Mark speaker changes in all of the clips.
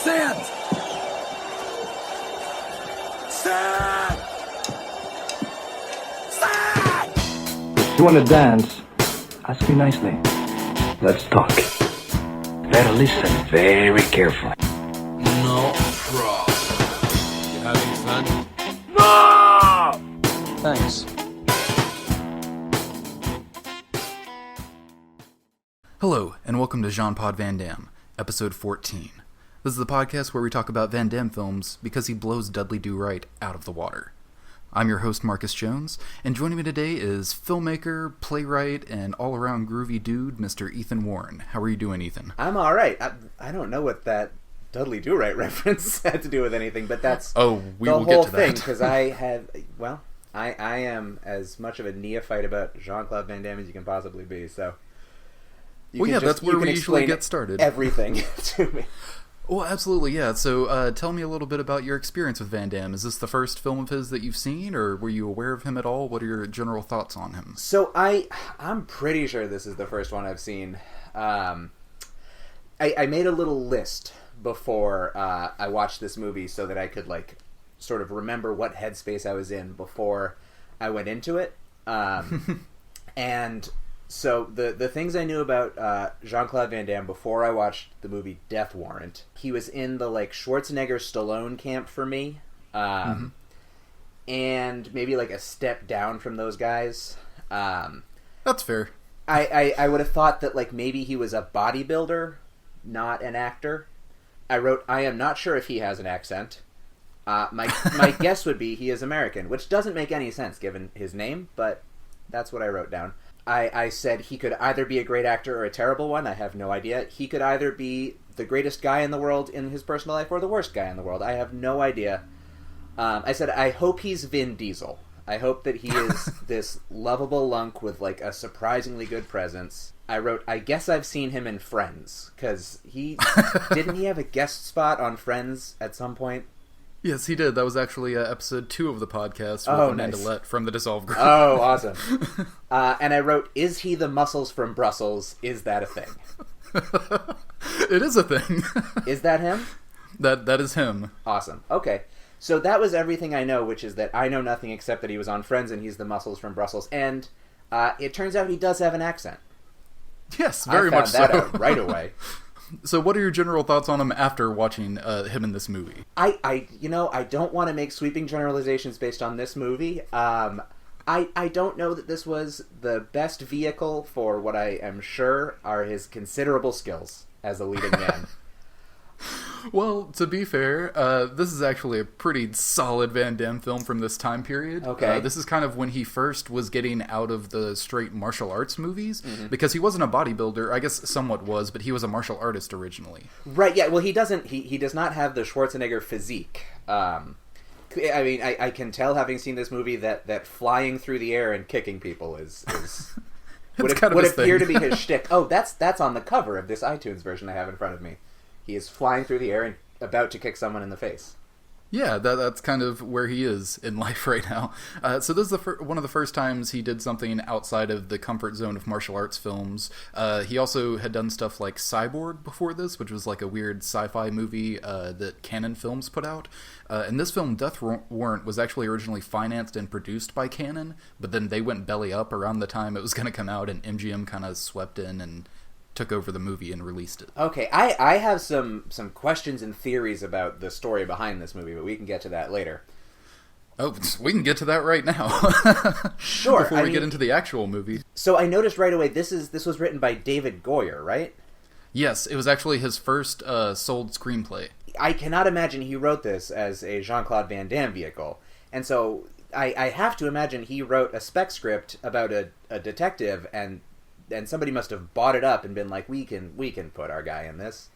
Speaker 1: Stand! Stand! Stand!
Speaker 2: You want to dance? Ask me nicely. Let's talk. Better listen very carefully.
Speaker 1: No problem.
Speaker 3: You having fun?
Speaker 1: No!
Speaker 3: Thanks.
Speaker 4: Hello, and welcome to Jean-Claude Van Damme, episode 14. This is the podcast where we talk about Van Damme films because he blows Dudley Do-Right out of the water. I'm your host, Marcus Jones, and joining me today is filmmaker, playwright, and all-around groovy dude, Mr. Ethan Warren. How are you doing, Ethan?
Speaker 5: I'm all right. I don't know what that Dudley Do-Right reference had to do with anything, but that's
Speaker 4: we
Speaker 5: the
Speaker 4: will
Speaker 5: whole
Speaker 4: get to
Speaker 5: thing,
Speaker 4: that.
Speaker 5: because I am as much of a neophyte about Jean-Claude Van Damme as you can possibly be, so...
Speaker 4: That's where we usually get started.
Speaker 5: Everything to me.
Speaker 4: Well, absolutely, yeah. So tell me a little bit about your experience with Van Damme. Is this the first film of his that you've seen, or were you aware of him at all? What are your general thoughts on him?
Speaker 5: So I'm pretty sure this is the first one I've seen. I made a little list before I watched this movie so that I could sort of remember what headspace I was in before I went into it. And so the things I knew about Jean-Claude Van Damme before I watched the movie Death Warrant, he was in the Schwarzenegger-Stallone camp for me, and maybe a step down from those guys.
Speaker 4: That's fair.
Speaker 5: I would have thought that maybe he was a bodybuilder, not an actor. I wrote, I am not sure if he has an accent. My guess would be he is American, which doesn't make any sense given his name, but that's what I wrote down. I said he could either be a great actor or a terrible one. I have no idea. He could either be the greatest guy in the world in his personal life or the worst guy in the world. I have no idea. I said, I hope he's Vin Diesel. I hope that he is this lovable lunk with a surprisingly good presence. I wrote, I guess I've seen him in Friends, because didn't he have a guest spot on Friends at some point?
Speaker 4: Yes, he did. That was actually episode 2 of the podcast with Amanda
Speaker 5: nice.
Speaker 4: Lett from the Dissolve Group.
Speaker 5: Oh, awesome. And I wrote, is he the Muscles from Brussels? Is that a thing?
Speaker 4: It is a thing.
Speaker 5: Is that him?
Speaker 4: That is him.
Speaker 5: Awesome. Okay. So that was everything I know, which is that I know nothing except that he was on Friends and he's the Muscles from Brussels. And it turns out he does have an accent.
Speaker 4: Yes, very much so.
Speaker 5: I found that out right away.
Speaker 4: So what are your general thoughts on him after watching him in this movie?
Speaker 5: I don't want to make sweeping generalizations based on this movie. I don't know that this was the best vehicle for what I am sure are his considerable skills as a leading man.
Speaker 4: Well, to be fair, this is actually a pretty solid Van Damme film from this time period.
Speaker 5: Okay.
Speaker 4: This is kind of when he first was getting out of the straight martial arts movies, because he wasn't a bodybuilder. I guess somewhat was, but he was a martial artist originally.
Speaker 5: Right, yeah, well, he does not have the Schwarzenegger physique. I mean, I can tell, having seen this movie, that flying through the air and kicking people would appear to be his shtick. Oh, that's on the cover of this iTunes version I have in front of me. He is flying through the air and about to kick someone in the face.
Speaker 4: Yeah, that's kind of where he is in life right now. So this is one of the first times he did something outside of the comfort zone of martial arts films. He also had done stuff like Cyborg before this, which was a weird sci-fi movie that Cannon Films put out. And this film, Death Warrant, was actually originally financed and produced by Cannon, but then they went belly up around the time it was going to come out, and MGM kind of swept in and took over the movie and released it.
Speaker 5: Okay, I have some questions and theories about the story behind this movie, but we can get to that later.
Speaker 4: Oh, we can get to that right now.
Speaker 5: Sure.
Speaker 4: Before we get into the actual movie.
Speaker 5: So I noticed right away, this was written by David Goyer, right?
Speaker 4: Yes, it was actually his first sold screenplay.
Speaker 5: I cannot imagine he wrote this as a Jean-Claude Van Damme vehicle. And so I have to imagine he wrote a spec script about a detective, and somebody must have bought it up and been like, we can put our guy in this.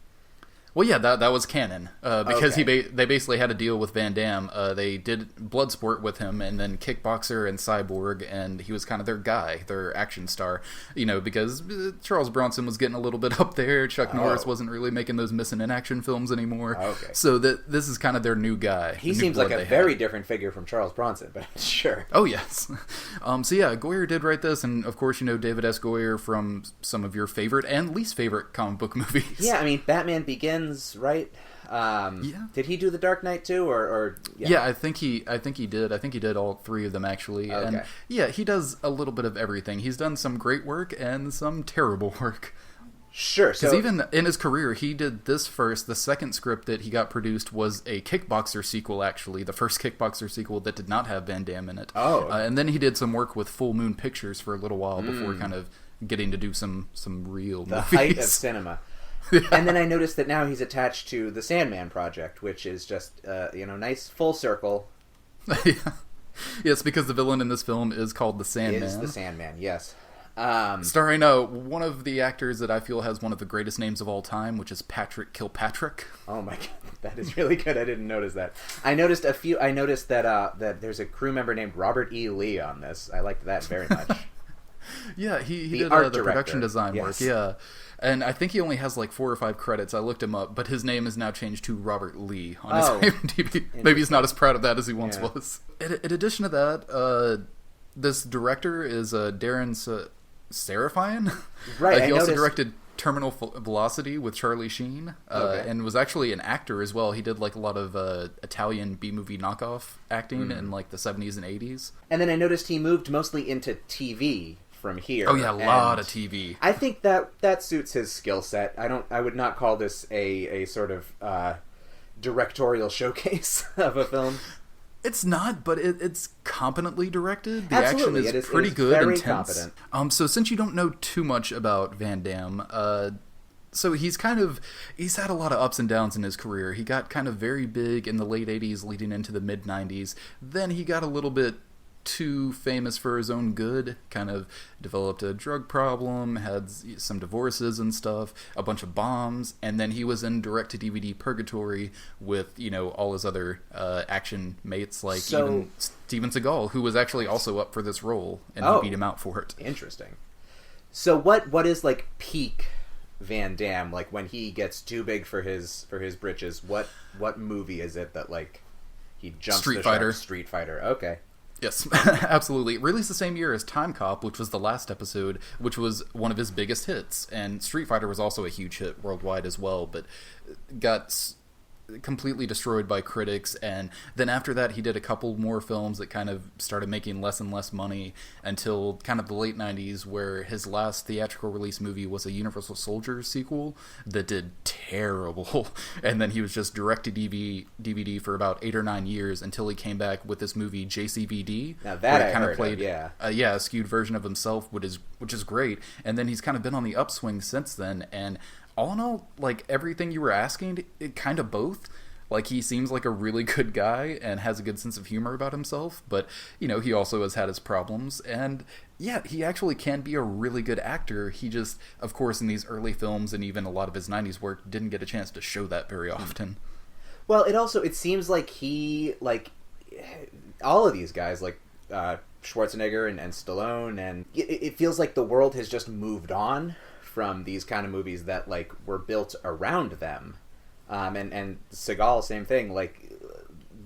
Speaker 4: Well, yeah, that was canon, because
Speaker 5: Okay.
Speaker 4: they basically had a deal with Van Damme. They did Bloodsport with him, and then Kickboxer and Cyborg, and he was kind of their guy, their action star, because Charles Bronson was getting a little bit up there. Chuck Norris wasn't really making those missing in action films anymore.
Speaker 5: Okay.
Speaker 4: So this is kind of their new guy.
Speaker 5: He seems like a very different figure from Charles Bronson, but sure.
Speaker 4: Oh, yes. So yeah, Goyer did write this, and of course you know David S. Goyer from some of your favorite and least favorite comic book movies.
Speaker 5: Yeah, I mean, Batman Begins, right?
Speaker 4: Yeah.
Speaker 5: Did he do The Dark Knight too, or
Speaker 4: Yeah, I think he did. I think he did all three of them actually.
Speaker 5: Okay.
Speaker 4: And yeah, he does a little bit of everything. He's done some great work and some terrible work.
Speaker 5: Sure.
Speaker 4: Because
Speaker 5: So
Speaker 4: even in his career, he did this first. The second script that he got produced was a Kickboxer sequel, actually. The first Kickboxer sequel that did not have Van Damme in it.
Speaker 5: Oh.
Speaker 4: And then he did some work with Full Moon Pictures for a little while before kind of getting to do some real
Speaker 5: the
Speaker 4: movies.
Speaker 5: height of cinema. And then I noticed that now he's attached to the Sandman project, which is just nice full circle.
Speaker 4: Yeah. Yes, because the villain in this film is called the Sandman.
Speaker 5: Is the Sandman? Yes.
Speaker 4: Starring one of the actors that I feel has one of the greatest names of all time, which is Patrick Kilpatrick.
Speaker 5: Oh my god, that is really good. I didn't notice that. I noticed that that there's a crew member named Robert E. Lee on this. I liked that very much.
Speaker 4: Yeah, he
Speaker 5: The
Speaker 4: did
Speaker 5: art
Speaker 4: the
Speaker 5: director.
Speaker 4: production design
Speaker 5: Yes.
Speaker 4: work. Yeah, and I think he only has like 4 or 5 credits. I looked him up, but his name is now changed to Robert Lee on his
Speaker 5: Oh.
Speaker 4: IMDb. Maybe he's not as proud of that as he once
Speaker 5: Yeah.
Speaker 4: was. In addition to that, this director is Darren Serafian.
Speaker 5: Right,
Speaker 4: He
Speaker 5: I
Speaker 4: also
Speaker 5: noticed-
Speaker 4: directed Terminal Velocity with Charlie Sheen,
Speaker 5: Okay.
Speaker 4: and was actually an actor as well. He did like a lot of Italian B-movie knockoff acting in like the 70s and 80s.
Speaker 5: And then I noticed he moved mostly into TV from here.
Speaker 4: Oh yeah, a lot
Speaker 5: and
Speaker 4: of TV.
Speaker 5: I think that suits his skill set. I would not call this a sort of directorial showcase of a film.
Speaker 4: It's not, but it's competently directed. The
Speaker 5: Absolutely,
Speaker 4: action is
Speaker 5: it
Speaker 4: pretty
Speaker 5: is
Speaker 4: good,
Speaker 5: very
Speaker 4: intense.
Speaker 5: competent.
Speaker 4: So since you don't know too much about Van Damme, so he's had a lot of ups and downs in his career. He got kind of very big in the late 80s leading into the mid 90s. Then he got a little bit too famous for his own good, kind of developed a drug problem, had some divorces and stuff, a bunch of bombs, and then he was in direct-to-DVD purgatory with, all his other action mates, like even Steven Seagal, who was actually also up for this role, and he beat him out for it.
Speaker 5: Interesting. So what is like peak Van Damme, like when he gets too big for his britches? What movie is it that like he jumps
Speaker 4: Street
Speaker 5: the
Speaker 4: Fighter.
Speaker 5: shark? Street Fighter. Okay.
Speaker 4: Yes, absolutely. Released the same year as Time Cop, which was the last episode, which was one of his biggest hits. And Street Fighter was also a huge hit worldwide as well, but got completely destroyed by critics. And then after that, he did a couple more films that kind of started making less and less money until kind of the late 90s, where his last theatrical release movie was a Universal Soldier sequel that did terrible. And then he was just direct-to-DVD for about 8 or 9 years until he came back with this movie JCVD.
Speaker 5: Now that
Speaker 4: where he
Speaker 5: I
Speaker 4: kind
Speaker 5: heard
Speaker 4: of played,
Speaker 5: of, yeah.
Speaker 4: a skewed version of himself, which is great. And then he's kind of been on the upswing since then. And all in all, like everything you were asking, it kind of both. Like, he seems like a really good guy and has a good sense of humor about himself, but, he also has had his problems. And, yeah, he actually can be a really good actor. He just, of course, in these early films and even a lot of his 90s work, didn't get a chance to show that very often.
Speaker 5: Well, it seems like he, like, all of these guys, like Schwarzenegger and Stallone, and it feels like the world has just moved on from these kind of movies that, like, were built around them. And Seagal, same thing. Like,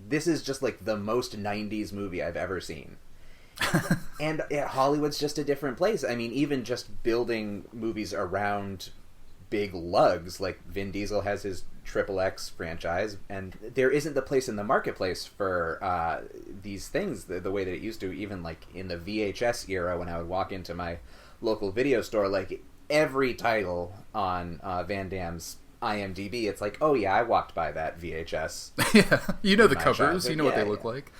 Speaker 5: this is just like the most 90s movie I've ever seen. And Hollywood's just a different place. I mean, even just building movies around big lugs, like Vin Diesel has his XXX franchise, and there isn't the place in the marketplace for these things the way that it used to. Even like in the VHS era, when I would walk into my local video store, like every title on Van Damme's IMDb, it's like, oh yeah, I walked by that VHS.
Speaker 4: Yeah, the
Speaker 5: my
Speaker 4: covers,
Speaker 5: childhood.
Speaker 4: what they
Speaker 5: Yeah,
Speaker 4: look
Speaker 5: yeah.
Speaker 4: like.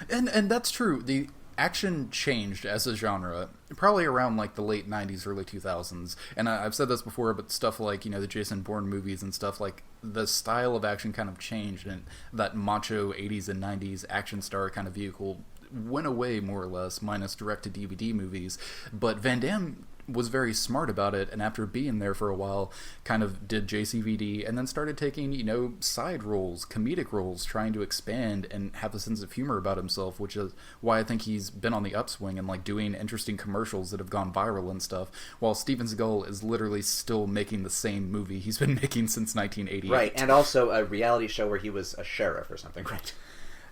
Speaker 4: And that's true. The action changed as a genre probably around like the late 90s, early 2000s. And I've said this before, but stuff like, the Jason Bourne movies and stuff, like the style of action kind of changed, and that macho 80s and 90s action star kind of vehicle went away more or less, minus direct-to-DVD movies. But Van Damme was very smart about it, and after being there for a while, kind of did JCVD, and then started taking, side roles, comedic roles, trying to expand and have a sense of humor about himself, which is why I think he's been on the upswing and, like, doing interesting commercials that have gone viral and stuff, while Steven Seagal is literally still making the same movie he's been making since 1988.
Speaker 5: Right, and also a reality show where he was a sheriff or something, right?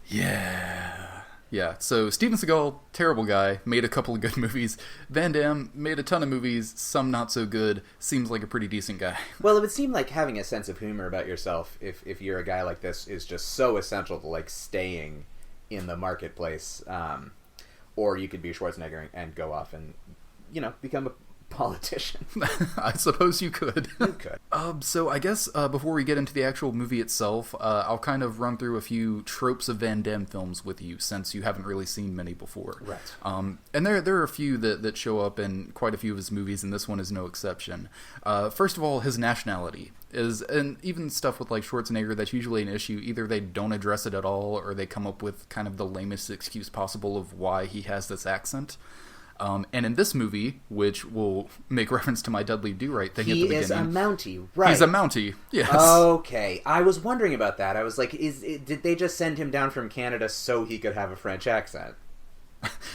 Speaker 4: Yeah. Yeah, so Steven Seagal, terrible guy, made a couple of good movies. Van Damme made a ton of movies, some not so good. Seems like a pretty decent guy.
Speaker 5: Well, it would seem like having a sense of humor about yourself, if you're a guy like this, is just so essential to like staying in the marketplace. Or you could be Schwarzenegger and go off and, become a politician.
Speaker 4: I suppose you could.
Speaker 5: You could.
Speaker 4: So I guess before we get into the actual movie itself, I'll kind of run through a few tropes of Van Damme films with you, since you haven't really seen many before.
Speaker 5: Right.
Speaker 4: And there are a few that show up in quite a few of his movies, and this one is no exception. First of all, his nationality is, and even stuff with like Schwarzenegger, that's usually an issue. Either they don't address it at all, or they come up with kind of the lamest excuse possible of why he has this accent. And in this movie, which will make reference to my Dudley Do-Right thing at the beginning.
Speaker 5: He is a Mountie, right.
Speaker 4: He's a Mountie, yes.
Speaker 5: Okay. I was wondering about that. I was like, did they just send him down from Canada so he could have a French accent?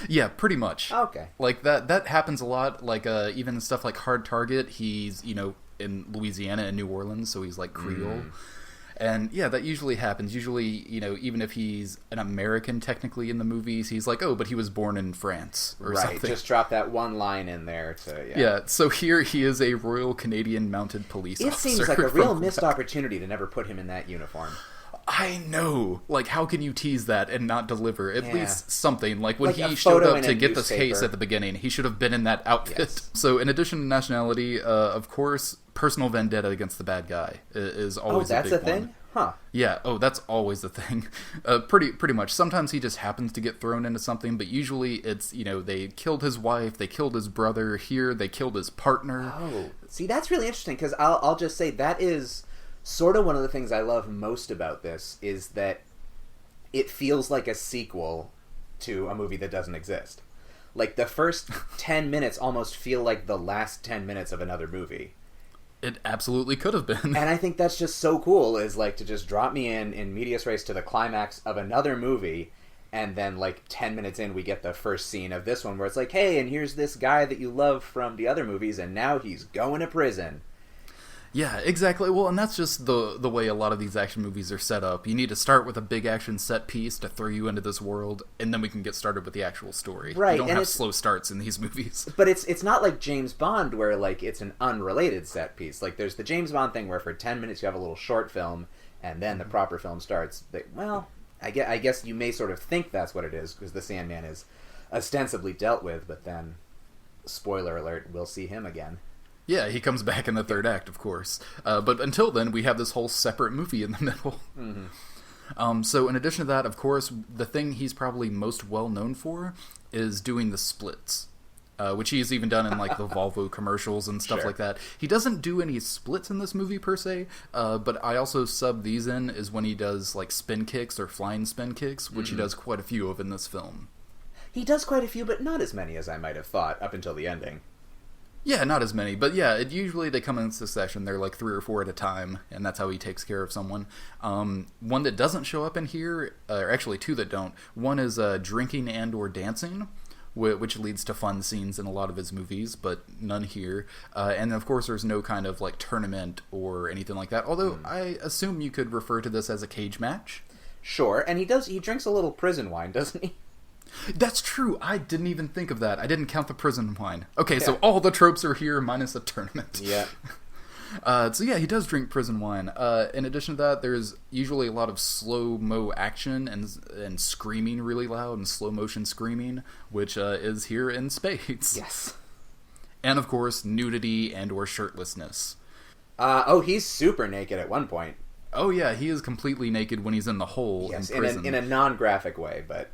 Speaker 4: Yeah, pretty much.
Speaker 5: Okay.
Speaker 4: Like, that happens a lot. Like, even stuff like Hard Target, he's, in Louisiana and New Orleans, so he's like Creole. And yeah, that usually happens. Usually, even if he's an American technically in the movies, he's like, oh, but he was born in France or something.
Speaker 5: Right, just drop that one line in there to,
Speaker 4: Yeah, so here he is a Royal Canadian Mounted Police officer.
Speaker 5: It seems like a real missed opportunity to never put him in that uniform.
Speaker 4: I know. Like, how can you tease that and not deliver at least something? Like, when
Speaker 5: Like
Speaker 4: he
Speaker 5: a
Speaker 4: showed
Speaker 5: photo
Speaker 4: up
Speaker 5: in
Speaker 4: to
Speaker 5: a
Speaker 4: get this
Speaker 5: newspaper.
Speaker 4: case at the beginning, he should have been in that outfit.
Speaker 5: Yes.
Speaker 4: So, in addition to nationality, of course, personal vendetta against the bad guy is always a big one.
Speaker 5: Oh, that's a thing? Huh.
Speaker 4: Yeah, that's always the thing. Pretty much. Sometimes he just happens to get thrown into something, but usually it's, they killed his wife, they killed his brother. Here, they killed his partner.
Speaker 5: Oh, see, that's really interesting, because I'll just say that is sort of one of the things I love most about this, is that it feels like a sequel to a movie that doesn't exist. Like, the first 10 minutes almost feel like the last 10 minutes of another movie.
Speaker 4: It absolutely could have been.
Speaker 5: And I think that's just so cool, is like to just drop me in medias res to the climax of another movie, and then like 10 minutes in we get the first scene of this one where it's like, hey, and here's this guy that you love from the other movies, and now he's going to prison.
Speaker 4: Yeah, exactly. Well, and that's just the way a lot of these action movies are set up. You need to start with a big action set piece to throw you into this world, and then we can get started with the actual story.
Speaker 5: Right,
Speaker 4: You don't
Speaker 5: and
Speaker 4: have slow starts in these movies.
Speaker 5: But it's not like James Bond where like it's an unrelated set piece. Like there's the James Bond thing where for 10 minutes you have a little short film, and then the proper film starts. But, well, I guess you may sort of think that's what it is, because the Sandman is ostensibly dealt with, but then, spoiler alert, we'll see him again.
Speaker 4: Yeah, he comes back in the third act, of course. But until then, we have this whole separate movie in the middle.
Speaker 5: Mm-hmm.
Speaker 4: So in addition to that, of course, the thing he's probably most well known for is doing the splits. Which he's even done in like the Volvo commercials and stuff
Speaker 5: Sure.
Speaker 4: like that. He doesn't do any splits in this movie per se, but I also sub these in is when he does like spin kicks or flying spin kicks, which he does quite a few of in this film.
Speaker 5: He does quite a few, but not as many as I might have thought up until the ending.
Speaker 4: Yeah, not as many, but yeah, usually they come in succession. They're like 3 or 4 at a time, and that's how he takes care of someone. One that doesn't show up in here, or actually 2 that don't. One is drinking and or dancing, which leads to fun scenes in a lot of his movies, but none here. And of course, there's no kind of like tournament or anything like that. Although I assume you could refer to this as a cage match.
Speaker 5: Sure, and he drinks a little prison wine, doesn't he?
Speaker 4: That's true. I didn't even think of that. I didn't count the prison wine. Okay, so all the tropes are here minus a tournament.
Speaker 5: Yeah.
Speaker 4: So yeah, he does drink prison wine. In addition to that, there's usually a lot of slow-mo action and screaming really loud and slow-motion screaming, which is here in spades.
Speaker 5: Yes.
Speaker 4: And of course, nudity and or shirtlessness.
Speaker 5: He's super naked at one point.
Speaker 4: Oh yeah, he is completely naked when he's in the hole
Speaker 5: Yes,
Speaker 4: in prison.
Speaker 5: in a non-graphic way, but...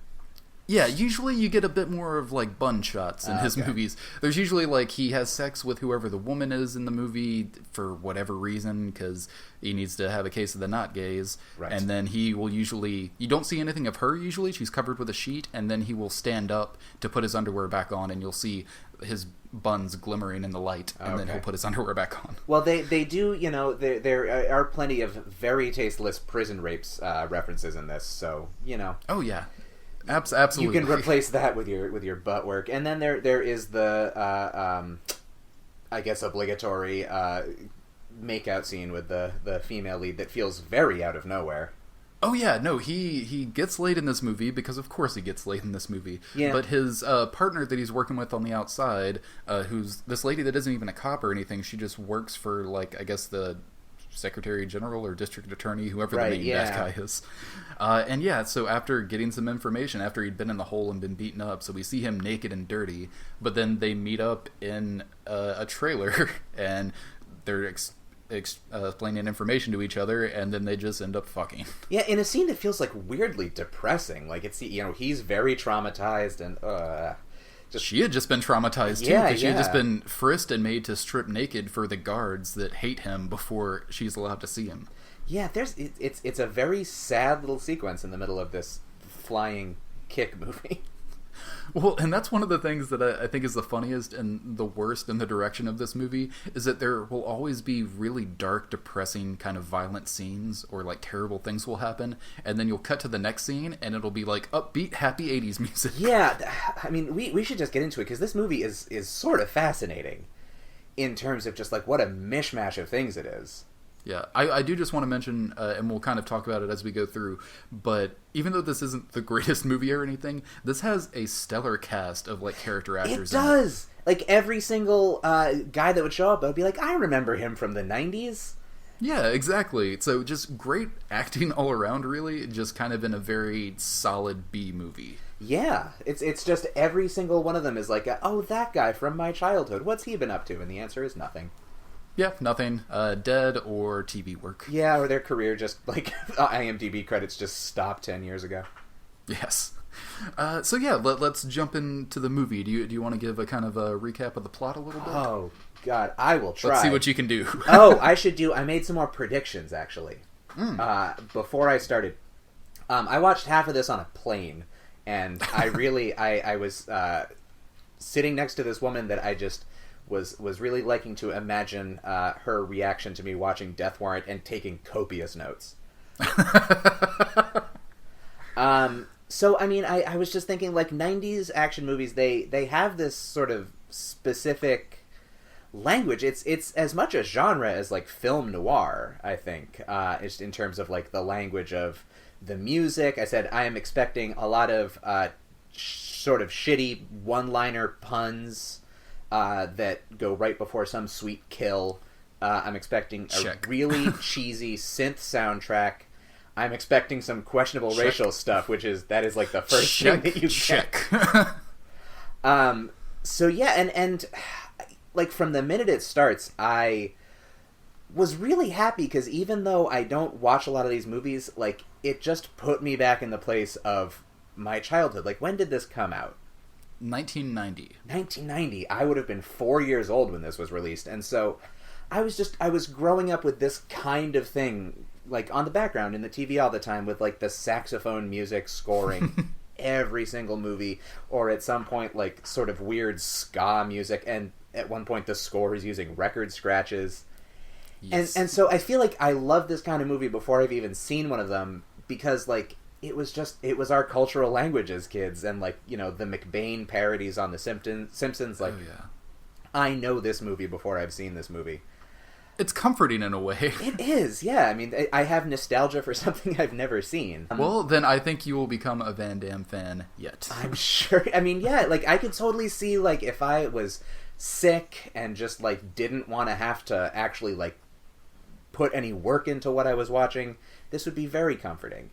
Speaker 4: Yeah, usually you get a bit more of, like, bun shots in his movies. There's usually, like, he has sex with whoever the woman is in the movie for whatever reason, because he needs to have a case of the not gays.
Speaker 5: Right.
Speaker 4: And then he will usually... You don't see anything of her, usually. She's covered with a sheet, and then he will stand up to put his underwear back on, and you'll see his buns glimmering in the light, and then he'll put his underwear back on.
Speaker 5: Well, they do, there are plenty of very tasteless prison rapes references in this, so,
Speaker 4: Oh, yeah. Absolutely.
Speaker 5: You can replace that with your butt work, and then there is the I guess obligatory makeout scene with the female lead that feels very out of nowhere.
Speaker 4: Oh yeah, no, he gets laid in this movie because of course he gets laid in this movie.
Speaker 5: Yeah.
Speaker 4: But his partner that he's working with on the outside, who's this lady that isn't even a cop or anything, she just works for like I guess the Secretary General or District Attorney, whoever the name that guy is. And yeah, so after getting some information, after he'd been in the hole and been beaten up, so we see him naked and dirty, but then they meet up in a trailer and they're explaining information to each other, and then they just end up fucking.
Speaker 5: Yeah, in a scene that feels like weirdly depressing. Like it's he's very traumatized and
Speaker 4: she had just been traumatized too, because she had just been frisked and made to strip naked for the guards that hate him before she's allowed to see him.
Speaker 5: Yeah, it's a very sad little sequence in the middle of this flying kick movie.
Speaker 4: Well, and that's one of the things that I think is the funniest and the worst in the direction of this movie, is that there will always be really dark, depressing, kind of violent scenes, or like terrible things will happen, and then you'll cut to the next scene, and it'll be like upbeat, happy 80s music.
Speaker 5: Yeah, I mean, we should just get into it, because this movie is sort of fascinating in terms of just like what a mishmash of things it is.
Speaker 4: Yeah, I do just want to mention, and we'll kind of talk about it as we go through, but even though this isn't the greatest movie or anything, this has a stellar cast of like character actors.
Speaker 5: It does! Like every single guy that would show up, I would be like, I remember him from the 90s.
Speaker 4: Yeah, exactly. So just great acting all around, really, just kind of in a very solid B movie.
Speaker 5: Yeah, it's just every single one of them is like, oh, that guy from my childhood, what's he been up to? And the answer is nothing.
Speaker 4: Yeah, nothing. Dead or TV work.
Speaker 5: Yeah, or their career just, like, IMDb credits just stopped 10 years ago.
Speaker 4: Yes. So yeah, let's jump into the movie. Do you want to give a kind of a recap of the plot a little bit?
Speaker 5: Oh, God, I will try.
Speaker 4: Let's see what you can do.
Speaker 5: I made some more predictions, actually. Before I started. I watched half of this on a plane, and I was sitting next to this woman that I just was really liking to imagine her reaction to me watching Death Warrant and taking copious notes. So, I mean, I was just thinking, like, 90s action movies, they have this sort of specific language. It's as much a genre as, like, film noir, I think, just in terms of, like, the language of the music. I said I am expecting a lot of sort of shitty one-liner puns that go right before some sweet kill. I'm expecting a really cheesy synth soundtrack. I'm expecting some questionable racial stuff, that is like the first thing that you get. So yeah, and like from the minute it starts, I was really happy because even though I don't watch a lot of these movies, like it just put me back in the place of my childhood. Like, when did this come out?
Speaker 4: 1990.
Speaker 5: 1990. I would have been 4 years old when this was released, and so I was growing up with this kind of thing, like on the background in the TV all the time, with like the saxophone music scoring every single movie, or at some point like sort of weird ska music, and at one point the score is using record scratches. Yes. And so I feel like I love this kind of movie before I've even seen one of them, because like it was our cultural language as kids, and like, you know, the McBain parodies on the Simpsons, like, oh, yeah. I know this movie before I've seen this movie.
Speaker 4: It's comforting in a way.
Speaker 5: It is, yeah. I mean, I have nostalgia for something I've never seen.
Speaker 4: Well, then I think you will become a Van Damme fan yet.
Speaker 5: I'm sure. I mean, yeah, like, I could totally see, like, if I was sick and just, like, didn't want to have to actually, like, put any work into what I was watching, this would be very comforting.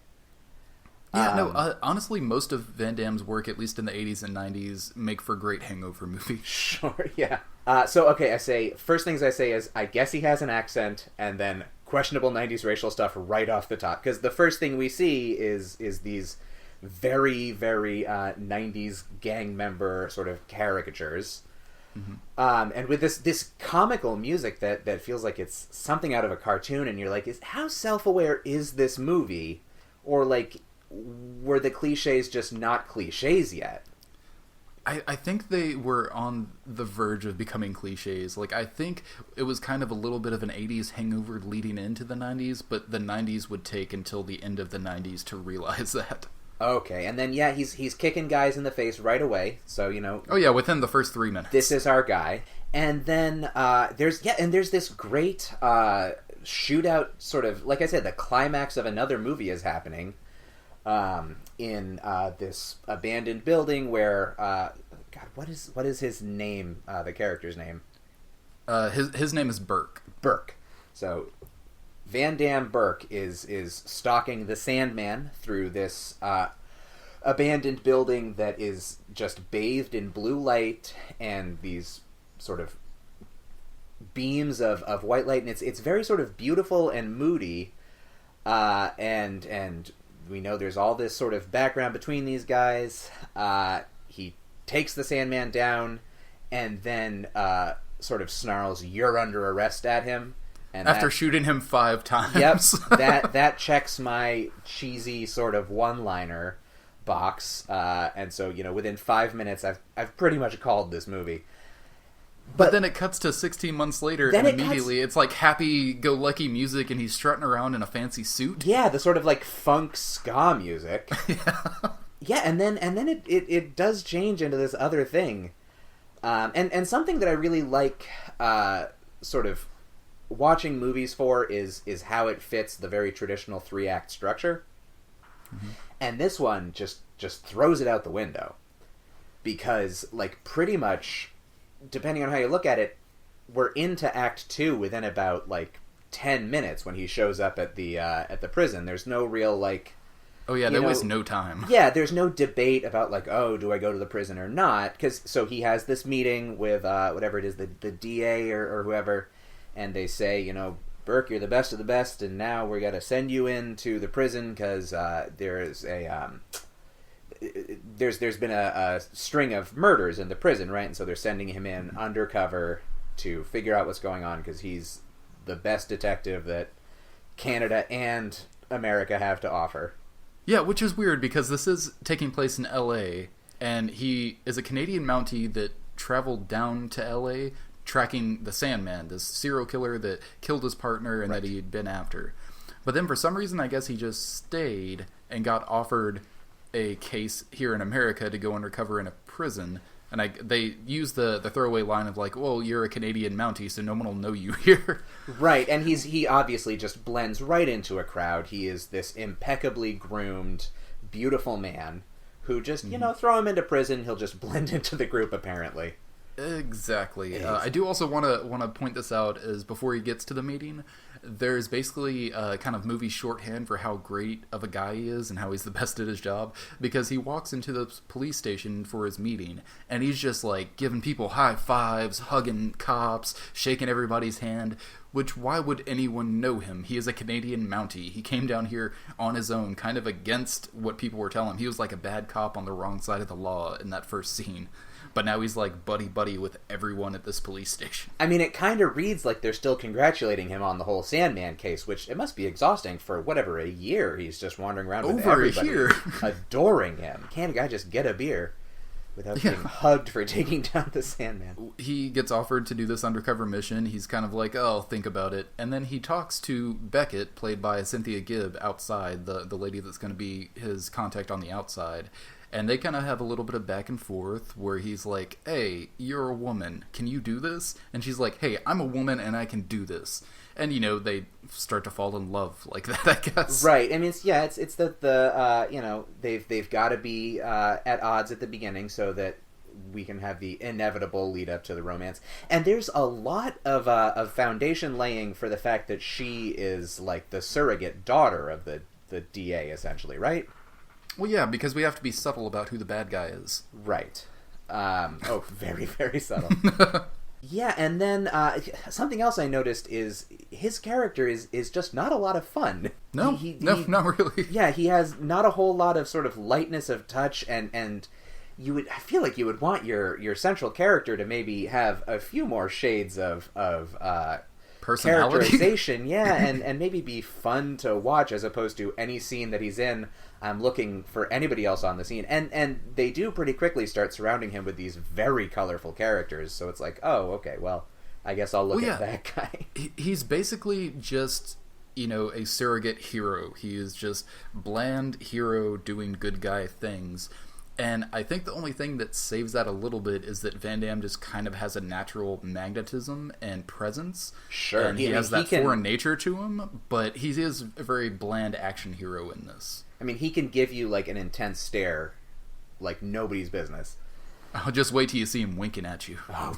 Speaker 4: Yeah, honestly, most of Van Damme's work, at least in the 80s and 90s, make for great hangover movies.
Speaker 5: Sure, yeah. First things I say is, I guess he has an accent, and then questionable 90s racial stuff right off the top. Because the first thing we see is these very, very 90s gang member sort of caricatures. Mm-hmm. And with this comical music that feels like it's something out of a cartoon, and you're like, how self-aware is this movie? Or, like, were the cliches just not cliches yet?
Speaker 4: I think they were on the verge of becoming cliches. Like, I think it was kind of a little bit of an 80s hangover leading into the 90s, but the 90s would take until the end of the 90s to realize that. Okay,
Speaker 5: and then, yeah, he's kicking guys in the face right away, so, you know...
Speaker 4: Oh, yeah, within the first 3 minutes.
Speaker 5: This is our guy. And then, there's this great shootout, sort of, like I said, the climax of another movie is happening in this abandoned building where, God, what is his name, the character's name?
Speaker 4: His name is Burke.
Speaker 5: Burke. So Van Damme Burke is stalking the Sandman through this abandoned building that is just bathed in blue light and these sort of beams of white light, and it's very sort of beautiful and moody, and we know there's all this sort of background between these guys. He takes the Sandman down, and then sort of snarls, "You're under arrest" at him. And
Speaker 4: after shooting him 5 times.
Speaker 5: Yep, that checks my cheesy sort of one-liner box, and so within 5 minutes, I've pretty much called this movie.
Speaker 4: But then it cuts to 16 months later, and immediately it's like happy-go-lucky music, and he's strutting around in a fancy suit.
Speaker 5: Yeah, the sort of like funk ska music. Yeah, and then it does change into this other thing, and something that I really like, sort of watching movies for is how it fits the very traditional 3-act structure. Mm-hmm. And this one just throws it out the window, because like pretty much, depending on how you look at it, we're into Act 2 within about like 10 minutes when he shows up at the prison. There's no real like,
Speaker 4: oh yeah, there was no time.
Speaker 5: Yeah, there's no debate about like, oh, do I go to the prison or not? Because so he has this meeting with whatever it is, the DA or whoever. And they say, Burke, you're the best of the best, and now we're going to send you into the prison because there's been a string of murders in the prison, right? And so they're sending him in undercover to figure out what's going on because he's the best detective that Canada and America have to offer.
Speaker 4: Yeah, which is weird because this is taking place in L.A., and he is a Canadian Mountie that traveled down to L.A., tracking the Sandman, this serial killer that killed his partner and that he'd been after. But then for some reason, I guess he just stayed and got offered a case here in America to go undercover in a prison. And they use the throwaway line of like, well, you're a Canadian Mountie, so no one will know you here.
Speaker 5: Right, and he obviously just blends right into a crowd. He is this impeccably groomed, beautiful man who just, throw him into prison, he'll just blend into the group, apparently.
Speaker 4: Exactly. I do also want to point this out is before he gets to the meeting, there's basically kind of movie shorthand for how great of a guy he is and how he's the best at his job, because he walks into the police station for his meeting and he's just like giving people high fives, hugging cops, shaking everybody's hand, which why would anyone know him? He is a Canadian Mountie. He came down here on his own, kind of against what people were telling him. He was like a bad cop on the wrong side of the law in that first scene. But now he's like buddy-buddy with everyone at this police station. I
Speaker 5: mean, it kind of reads like they're still congratulating him on the whole Sandman case, which it must be exhausting for whatever, a year he's just wandering around with everybody adoring him. Can't a guy just get a beer without being hugged for taking down the Sandman?
Speaker 4: He gets offered to do this undercover mission. He's kind of like, oh, I'll think about it. And then he talks to Beckett, played by Cynthia Gibb, outside, the lady that's going to be his contact on the outside. And they kind of have a little bit of back and forth where he's like, hey, you're a woman. Can you do this? And she's like, hey, I'm a woman and I can do this. And, they start to fall in love like that, I guess.
Speaker 5: Right. I mean, it's the they've got to be at odds at the beginning so that we can have the inevitable lead up to the romance. And there's a lot of foundation laying for the fact that she is like the surrogate daughter of the DA, essentially, right?
Speaker 4: Well, yeah, because we have to be subtle about who the bad guy is.
Speaker 5: Right. Very, very subtle. Yeah, and then something else I noticed is his character is just not a lot of fun.
Speaker 4: No, not really.
Speaker 5: Yeah, he has not a whole lot of sort of lightness of touch, and I feel like you would want your central character to maybe have a few more shades of characterization, yeah, and maybe be fun to watch as opposed to any scene that he's in. I'm looking for anybody else on the scene, and they do pretty quickly start surrounding him with these very colorful characters. So it's like, oh, okay, well, I guess I'll look at that guy.
Speaker 4: He's basically just a surrogate hero. He is just bland hero doing good guy things. And I think the only thing that saves that a little bit is that Van Damme just kind of has a natural magnetism and presence.
Speaker 5: Sure.
Speaker 4: And he has that foreign nature to him, but he is a very bland action hero in this.
Speaker 5: I mean, he can give you, like, an intense stare like nobody's business.
Speaker 4: I'll just wait till you see him winking at you.
Speaker 5: Oh,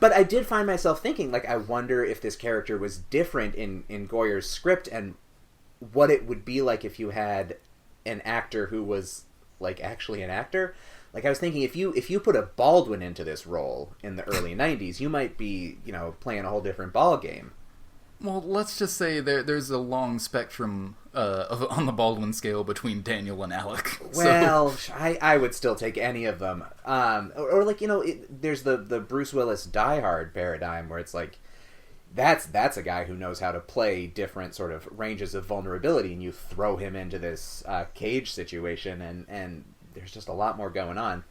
Speaker 5: but I did find myself thinking, like, I wonder if this character was different in Goyer's script and what it would be like if you had an actor who was, like, actually an actor. Like, I was thinking, if you put a Baldwin into this role in the early 90s, you might be, you know, playing a whole different ball game.
Speaker 4: Well, let's just say there's a long spectrum on the Baldwin scale between Daniel and Alec.
Speaker 5: Well, I would still take any of them. Or like, you know, there's the Bruce Willis Die Hard paradigm where it's like, that's a guy who knows how to play different sort of ranges of vulnerability, and you throw him into this cage situation, and there's just a lot more going on.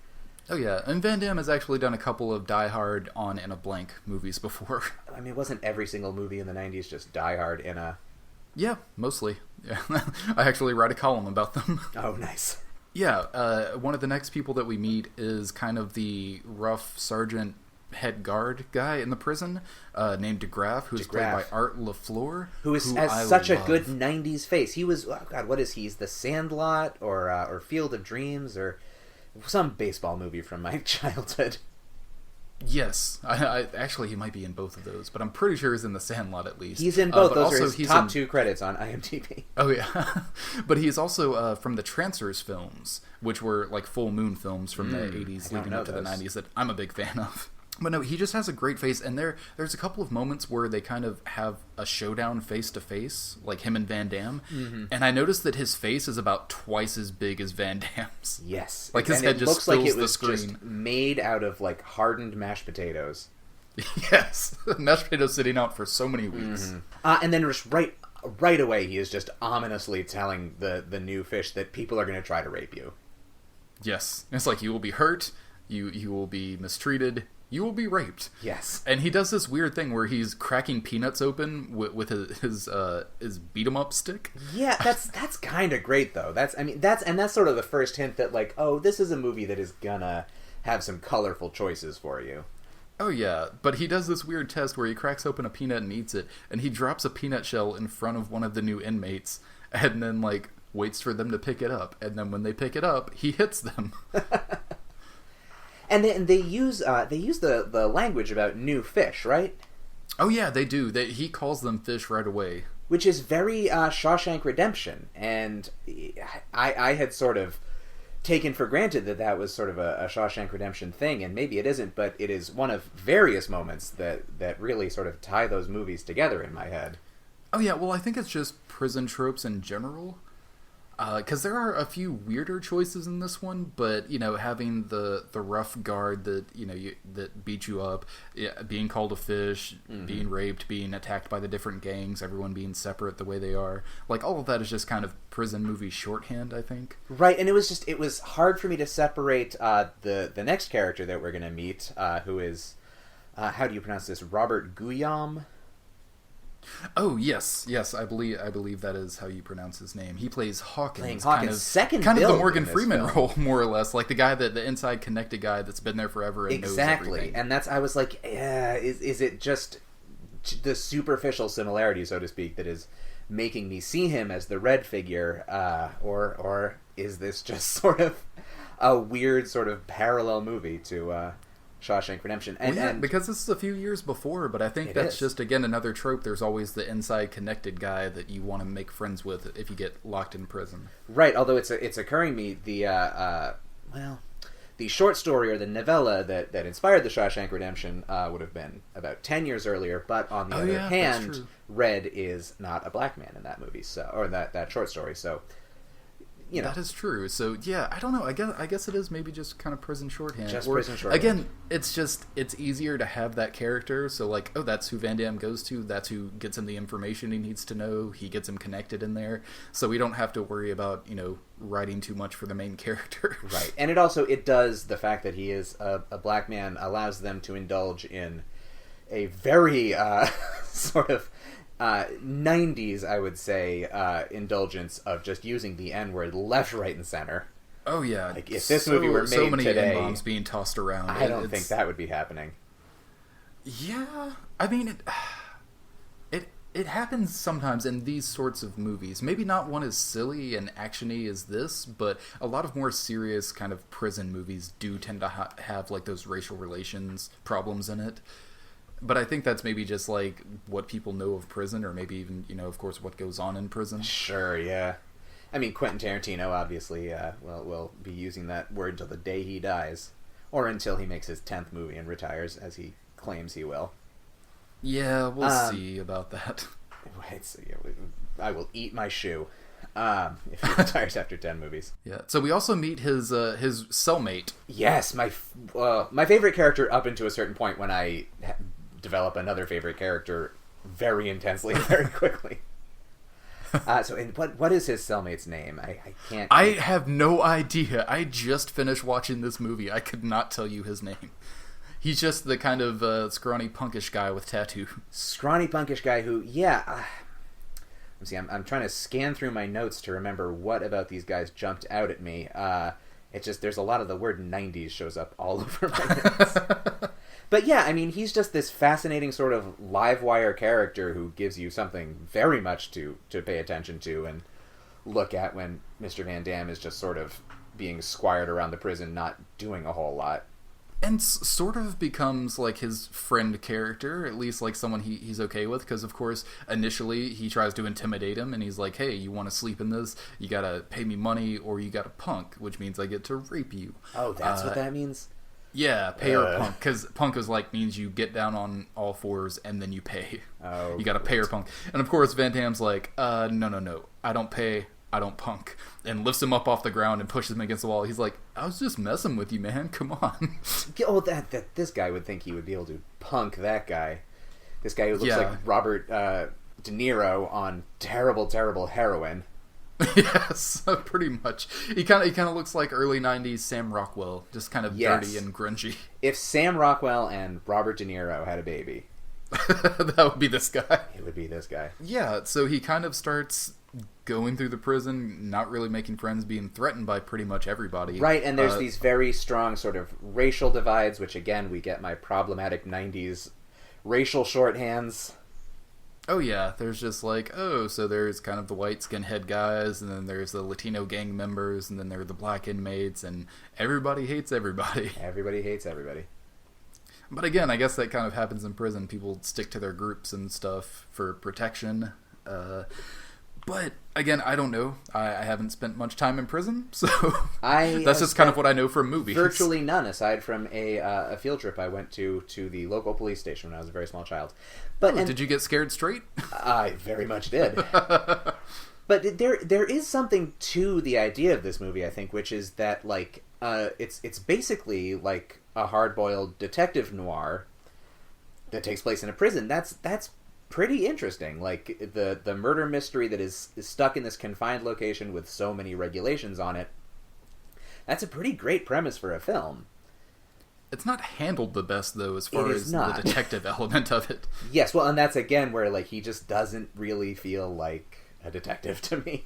Speaker 4: Oh yeah, and Van Damme has actually done a couple of Die Hard on In a Blank movies before.
Speaker 5: I mean, wasn't every single movie in the 90s just Die Hard in a...
Speaker 4: Yeah, mostly. Yeah, I actually write a column about them.
Speaker 5: Oh, nice.
Speaker 4: Yeah, one of the next people that we meet is kind of the rough sergeant head guard guy in the prison, named DeGraff, who's played by Art LaFleur,
Speaker 5: who has such a good 90s face. He was, oh God, what is he? He's the Sandlot or Field of Dreams or some baseball movie from my childhood.
Speaker 4: Yes, I actually he might be in both of those, but I'm pretty sure he's in The Sandlot at least.
Speaker 5: He's in both. Those are his top two credits on IMDb.
Speaker 4: Oh yeah, but he's also from the Trancers films, which were like full moon films from the 80s leading up to the 90s that I'm a big fan of. But no, he just has a great face, and there's a couple of moments where they kind of have a showdown face-to-face, like him and Van Damme, and I noticed that his face is about twice as big as Van Damme's.
Speaker 5: Yes.
Speaker 4: Like his head just fills the screen.
Speaker 5: Just made out of, like, hardened mashed potatoes.
Speaker 4: Yes. Mashed potatoes sitting out for so many weeks.
Speaker 5: And then just right away, he is just ominously telling the new fish that people are going to try to rape you.
Speaker 4: Yes. It's like, you will be hurt, you will be mistreated, you will be raped.
Speaker 5: Yes.
Speaker 4: And he does this weird thing where he's cracking peanuts open with his beat 'em up stick.
Speaker 5: Yeah, that's kind of great though. That's sort of the first hint that, like, oh, this is a movie that is gonna have some colorful choices for you.
Speaker 4: Oh yeah, but he does this weird test where he cracks open a peanut and eats it, and he drops a peanut shell in front of one of the new inmates, and then like waits for them to pick it up, and then when they pick it up, he hits them.
Speaker 5: And they use the language about new fish, right?
Speaker 4: Oh yeah, they do. He calls them fish right away,
Speaker 5: which is very Shawshank Redemption, and I had sort of taken for granted that was sort of a Shawshank Redemption thing, and maybe it isn't, but it is one of various moments that really sort of tie those movies together in my head.
Speaker 4: Oh yeah, well I think it's just prison tropes in general. Because there are a few weirder choices in this one, but you know, having the rough guard that that beat you up, being called a fish, being raped, being attacked by the different gangs, everyone being separate the way they are, like all of that is just kind of prison movie shorthand, I think.
Speaker 5: Right, and it was hard for me to separate the next character that we're gonna meet, who is how do you pronounce this? Robert Guillaume.
Speaker 4: Oh yes, I believe that is how you pronounce his name. He plays Hawkins,
Speaker 5: kind of the
Speaker 4: Morgan Freeman role, more or less, like the guy the inside connected guy that's been there forever and knows everything.
Speaker 5: And I was like, is it just the superficial similarity, so to speak, that is making me see him as the red figure, or is this just sort of a weird sort of parallel movie to Shawshank Redemption? And
Speaker 4: because this is a few years before, but I think that's just, again, another trope. There's always the inside connected guy that you want to make friends with if you get locked in prison.
Speaker 5: Right, although it's occurring to me, the short story or the novella that inspired the Shawshank Redemption would have been about 10 years earlier, but on the other hand, Red is not a black man in that movie, or that short story, so... You know.
Speaker 4: That is true. So yeah, I don't know. I guess it is maybe just kind of prison shorthand.
Speaker 5: Prison shorthand.
Speaker 4: Again, it's easier to have that character. So like, oh, that's who Van Damme goes to. That's who gets him the information he needs to know. He gets him connected in there. So we don't have to worry about writing too much for the main character.
Speaker 5: Right. And it does the fact that he is a black man allows them to indulge in a very sort of 90s, I would say, indulgence of just using the N-word left, right, and center.
Speaker 4: Oh yeah,
Speaker 5: Like, if this movie were
Speaker 4: so
Speaker 5: made
Speaker 4: many
Speaker 5: today,
Speaker 4: N-bombs being tossed around.
Speaker 5: I don't think that would be happening.
Speaker 4: Yeah, I mean it happens sometimes in these sorts of movies. Maybe not one as silly and actiony as this, but a lot of more serious kind of prison movies do tend to have like those racial relations problems in it. But I think that's maybe just like what people know of prison, or maybe even, you know, of course, what goes on in prison.
Speaker 5: Sure, yeah. I mean, Quentin Tarantino obviously will be using that word till the day he dies, or until he makes his 10th movie and retires, as he claims he will.
Speaker 4: Yeah, we'll see about that.
Speaker 5: I will eat my shoe if he retires after 10 movies.
Speaker 4: Yeah. So we also meet his cellmate.
Speaker 5: Yes, my favorite character up until a certain point, when I develop another favorite character very intensely, very quickly. What is his cellmate's name? I can't.
Speaker 4: I have no idea. I just finished watching this movie. I could not tell you his name. He's just the kind of scrawny, punkish guy with tattoo.
Speaker 5: Scrawny, punkish guy who, yeah. Let's see, I'm trying to scan through my notes to remember what about these guys jumped out at me. It's just, there's a lot of the word 90s shows up all over my notes. But yeah, I mean, he's just this fascinating sort of live wire character who gives you something very much to pay attention to and look at when Mr. Van Damme is just sort of being squired around the prison, not doing a whole lot.
Speaker 4: And sort of becomes like his friend character, at least like someone he's okay with, because of course initially he tries to intimidate him and he's like, hey, you want to sleep in this? You gotta pay me money or you gotta punk, which means I get to rape you.
Speaker 5: Oh, that's what that means?
Speaker 4: Yeah, pay or punk, because punk is like means you get down on all fours and then you pay.
Speaker 5: Oh,
Speaker 4: you gotta pay or punk. And of course Van Damme's like, no, I don't pay, I don't punk, and lifts him up off the ground and pushes him against the wall. He's like, I was just messing with you, man. Come on.
Speaker 5: Oh, that this guy would think he would be able to punk that guy. This guy who looks like Robert De Niro on terrible, terrible heroin.
Speaker 4: Yes, pretty much. He kind of looks like early '90s Sam Rockwell, just kind of dirty and grungy.
Speaker 5: If Sam Rockwell and Robert De Niro had a baby,
Speaker 4: that would be this guy.
Speaker 5: It would be this guy.
Speaker 4: Yeah, so he kind of starts going through the prison, not really making friends, being threatened by pretty much everybody.
Speaker 5: Right, and there's these very strong sort of racial divides, which again, we get my problematic 90s racial shorthands.
Speaker 4: Oh yeah, there's just like, so there's kind of the white skinhead guys, and then there's the Latino gang members, and then there are the black inmates, and everybody hates everybody.
Speaker 5: Everybody hates everybody.
Speaker 4: But again, I guess that kind of happens in prison. People stick to their groups and stuff for protection. But again, I don't know. I haven't spent much time in prison, so that's just kind of what I know from movies.
Speaker 5: Virtually none, aside from a field trip I went to the local police station when I was a very small child. But
Speaker 4: did you get scared straight?
Speaker 5: I very much did. But there is something to the idea of this movie, I think, which is that like it's basically like a hard-boiled detective noir that takes place in a prison. That's pretty interesting. Like the murder mystery that is stuck in this confined location with so many regulations on it. That's a pretty great premise for a film.
Speaker 4: It's not handled the best though, as far as the detective element of it.
Speaker 5: Yes, well, and that's again where like he just doesn't really feel like a detective to me.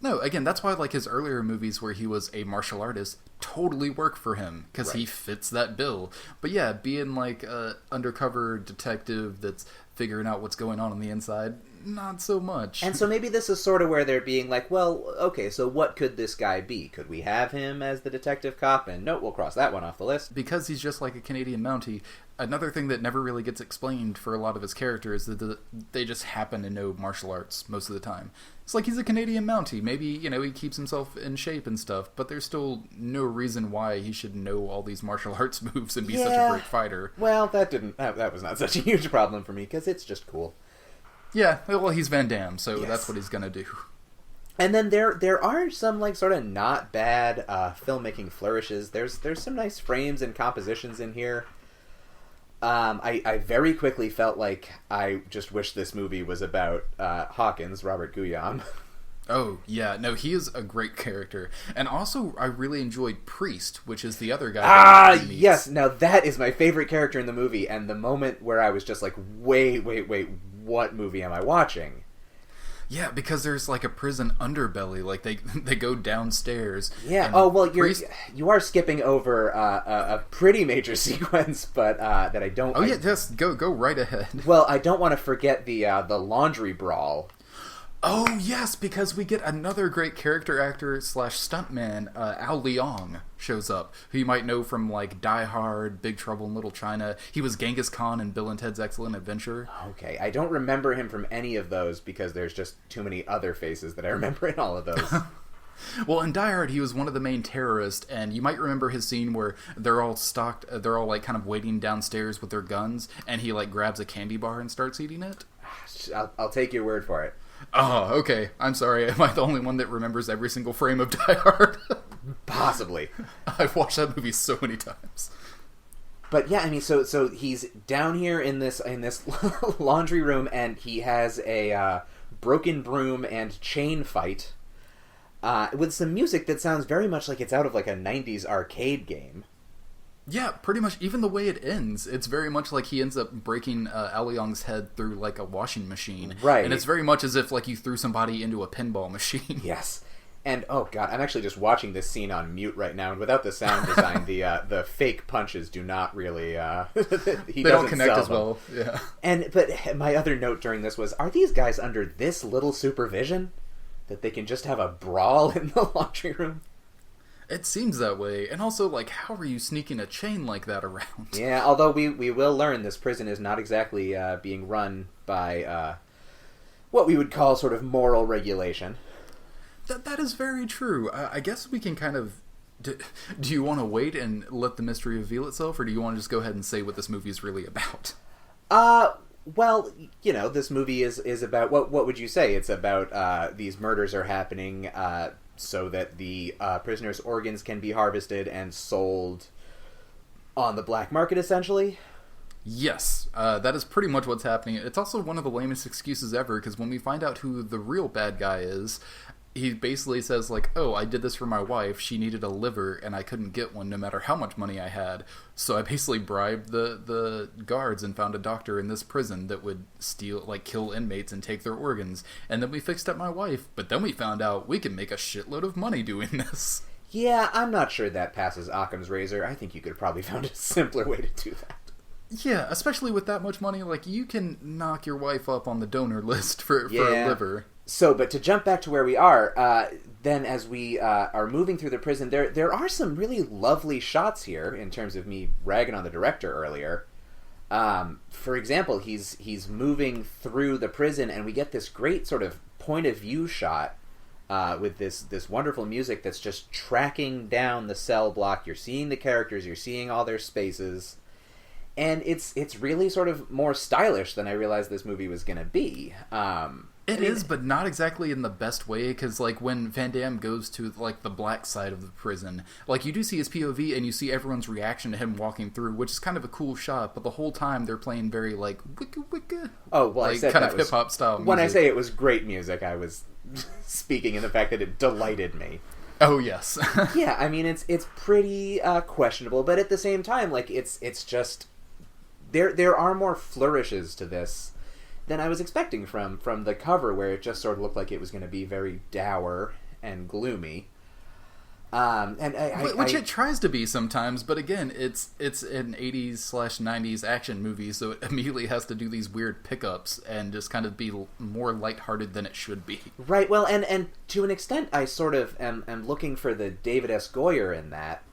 Speaker 4: No, again, that's why like his earlier movies where he was a martial artist totally work for him, because he fits that bill. But yeah, being like a undercover detective that's figuring out what's going on the inside, not so much.
Speaker 5: And so maybe this is sort of where they're being like, well, okay, so what could this guy be? Could we have him as the detective cop? And no, we'll cross that one off the list.
Speaker 4: Because he's just like a Canadian Mountie. Another thing that never really gets explained for a lot of his characters is that they just happen to know martial arts most of the time. It's like he's a Canadian Mountie. Maybe, you know, he keeps himself in shape and stuff, but there's still no reason why he should know all these martial arts moves and be such a great fighter.
Speaker 5: Well, that was not such a huge problem for me, because it's just cool.
Speaker 4: Yeah, well, he's Van Damme, so that's what he's gonna do.
Speaker 5: And then there are some like sort of not bad filmmaking flourishes. There's some nice frames and compositions in here. I very quickly felt like I just wish this movie was about Hawkins, Robert Guillaume.
Speaker 4: Oh, yeah. No, he is a great character. And also, I really enjoyed Priest, which is the other guy.
Speaker 5: Yes. Now, that is my favorite character in the movie, and the moment where I was just like, wait, what movie am I watching?
Speaker 4: Yeah, because there's like a prison underbelly. Like they go downstairs.
Speaker 5: Yeah.
Speaker 4: and
Speaker 5: Oh well,
Speaker 4: Priest-
Speaker 5: you are skipping over a pretty major sequence, but that I don't.
Speaker 4: Oh yeah, just go right ahead.
Speaker 5: Well, I don't want to forget the laundry brawl.
Speaker 4: Oh yes, because we get another great character actor / stuntman, Al Leong shows up, who you might know from like Die Hard, Big Trouble in Little China. He was Genghis Khan in Bill and Ted's Excellent Adventure.
Speaker 5: Okay, I don't remember him from any of those because there's just too many other faces that I remember in all of those.
Speaker 4: Well, in Die Hard, he was one of the main terrorists, and you might remember his scene where they're all like kind of waiting downstairs with their guns, and he like grabs a candy bar and starts eating it.
Speaker 5: I'll take your word for it.
Speaker 4: Oh, okay. I'm sorry. Am I the only one that remembers every single frame of Die Hard?
Speaker 5: Possibly.
Speaker 4: I've watched that movie so many times.
Speaker 5: But yeah, I mean, so he's down here in this laundry room, and he has a broken broom and chain fight with some music that sounds very much like it's out of like a 90s arcade game.
Speaker 4: Yeah, pretty much. Even the way it ends, it's very much like he ends up breaking Al Leong's head through like a washing machine.
Speaker 5: Right.
Speaker 4: And it's very much as if like you threw somebody into a pinball machine.
Speaker 5: Yes. And oh god, I'm actually just watching this scene on mute right now, and without the sound design, the fake punches do not really they
Speaker 4: don't connect as well. Yeah.
Speaker 5: But my other note during this was, are these guys under this little supervision that they can just have a brawl in the laundry room?
Speaker 4: It seems that way. And also, like, how are you sneaking a chain like that around?
Speaker 5: Yeah, although we will learn this prison is not exactly being run by what we would call sort of moral regulation.
Speaker 4: That is very true. I guess we can kind of... Do you want to wait and let the mystery reveal itself, or do you want to just go ahead and say what this movie is really about?
Speaker 5: Well, you know, this movie is about... What would you say? It's about these murders are happening... so that the prisoners' organs can be harvested and sold on the black market, essentially?
Speaker 4: Yes, that is pretty much what's happening. It's also one of the lamest excuses ever, because when we find out who the real bad guy is, he basically says, like, oh, I did this for my wife, she needed a liver, and I couldn't get one no matter how much money I had, so I basically bribed the guards and found a doctor in this prison that would kill inmates and take their organs, and then we fixed up my wife, but then we found out we can make a shitload of money doing this.
Speaker 5: Yeah, I'm not sure that passes Occam's razor. I think you could have probably found a simpler way to do that.
Speaker 4: Yeah, especially with that much money, like, you can knock your wife up on the donor list for a liver.
Speaker 5: So, but to jump back to where we are, then as we are moving through the prison, there are some really lovely shots here, in terms of me ragging on the director earlier. For example, he's moving through the prison, and we get this great sort of point-of-view shot with this wonderful music that's just tracking down the cell block. You're seeing the characters, you're seeing all their spaces, and it's really sort of more stylish than I realized this movie was going to be.
Speaker 4: It is, but not exactly in the best way, because, like, when Van Damme goes to, like, the black side of the prison, like, you do see his POV, and you see everyone's reaction to him walking through, which is kind of a cool shot, but the whole time they're playing very, like, wicka wicka.
Speaker 5: Oh, well,
Speaker 4: like,
Speaker 5: I said
Speaker 4: kind
Speaker 5: that
Speaker 4: of
Speaker 5: was,
Speaker 4: hip-hop style music.
Speaker 5: When I say it was great music, I was speaking in the fact that it delighted me.
Speaker 4: Oh, yes.
Speaker 5: Yeah, I mean, it's pretty questionable, but at the same time, like, it's just... There are more flourishes to this than I was expecting from the cover, where it just sort of looked like it was going to be very dour and gloomy.
Speaker 4: Which it tries to be sometimes, but again, it's an 80s/90s action movie, so it immediately has to do these weird pickups and just kind of be more lighthearted than it should be.
Speaker 5: Right, well, and to an extent, I sort of am looking for the David S. Goyer in that.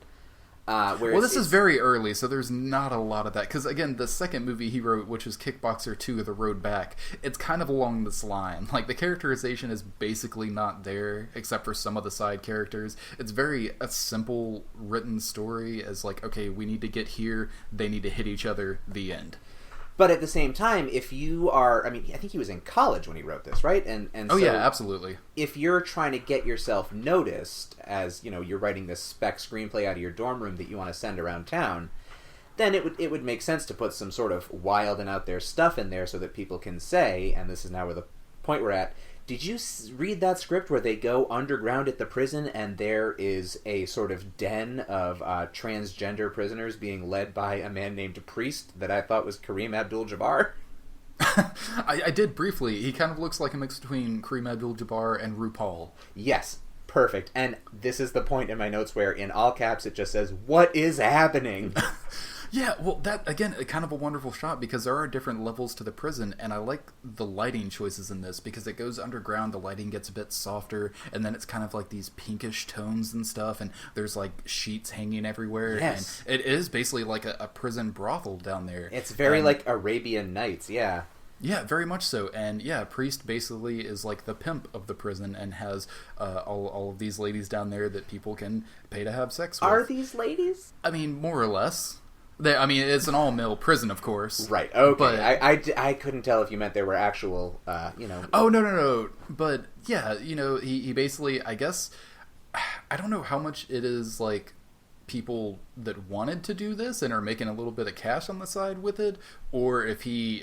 Speaker 4: Well, this is very early, so there's not a lot of that. Because, again, the second movie he wrote, which was Kickboxer 2, The Road Back, it's kind of along this line. Like, the characterization is basically not there, except for some of the side characters. It's very a simple written story as, like, okay, we need to get here, they need to hit each other, the end.
Speaker 5: But at the same time, if you are... I mean, I think he was in college when he wrote this, right? And
Speaker 4: oh,
Speaker 5: so
Speaker 4: yeah, absolutely.
Speaker 5: If you're trying to get yourself noticed, as, you know, you're writing this spec screenplay out of your dorm room that you want to send around town, then it would make sense to put some sort of wild and out there stuff in there so that people can say, and this is now where the point we're at, did you read that script where they go underground at the prison and there is a sort of den of transgender prisoners being led by a man named Priest that I thought was Kareem Abdul-Jabbar?
Speaker 4: I did briefly. He kind of looks like a mix between Kareem Abdul-Jabbar and RuPaul.
Speaker 5: Yes, perfect. And this is the point in my notes where, in all caps, it just says, "What is happening?"
Speaker 4: Yeah, well, that, again, kind of a wonderful shot, because there are different levels to the prison, and I like the lighting choices in this, because it goes underground, the lighting gets a bit softer, and then it's kind of like these pinkish tones and stuff, and there's, like, sheets hanging everywhere,
Speaker 5: Yes.
Speaker 4: and it is basically like a prison brothel down there.
Speaker 5: It's very like Arabian Nights, yeah.
Speaker 4: Yeah, very much so. And yeah, Priest basically is like the pimp of the prison and has all of these ladies down there that people can pay to have sex with.
Speaker 5: Are these ladies?
Speaker 4: I mean, more or less. I mean, it's an all-male prison, of course.
Speaker 5: Right, okay.
Speaker 4: But,
Speaker 5: I couldn't tell if you meant there were actual,
Speaker 4: Oh, no. But, yeah, he basically, I guess, I don't know how much it is, like, people that wanted to do this and are making a little bit of cash on the side with it, or if he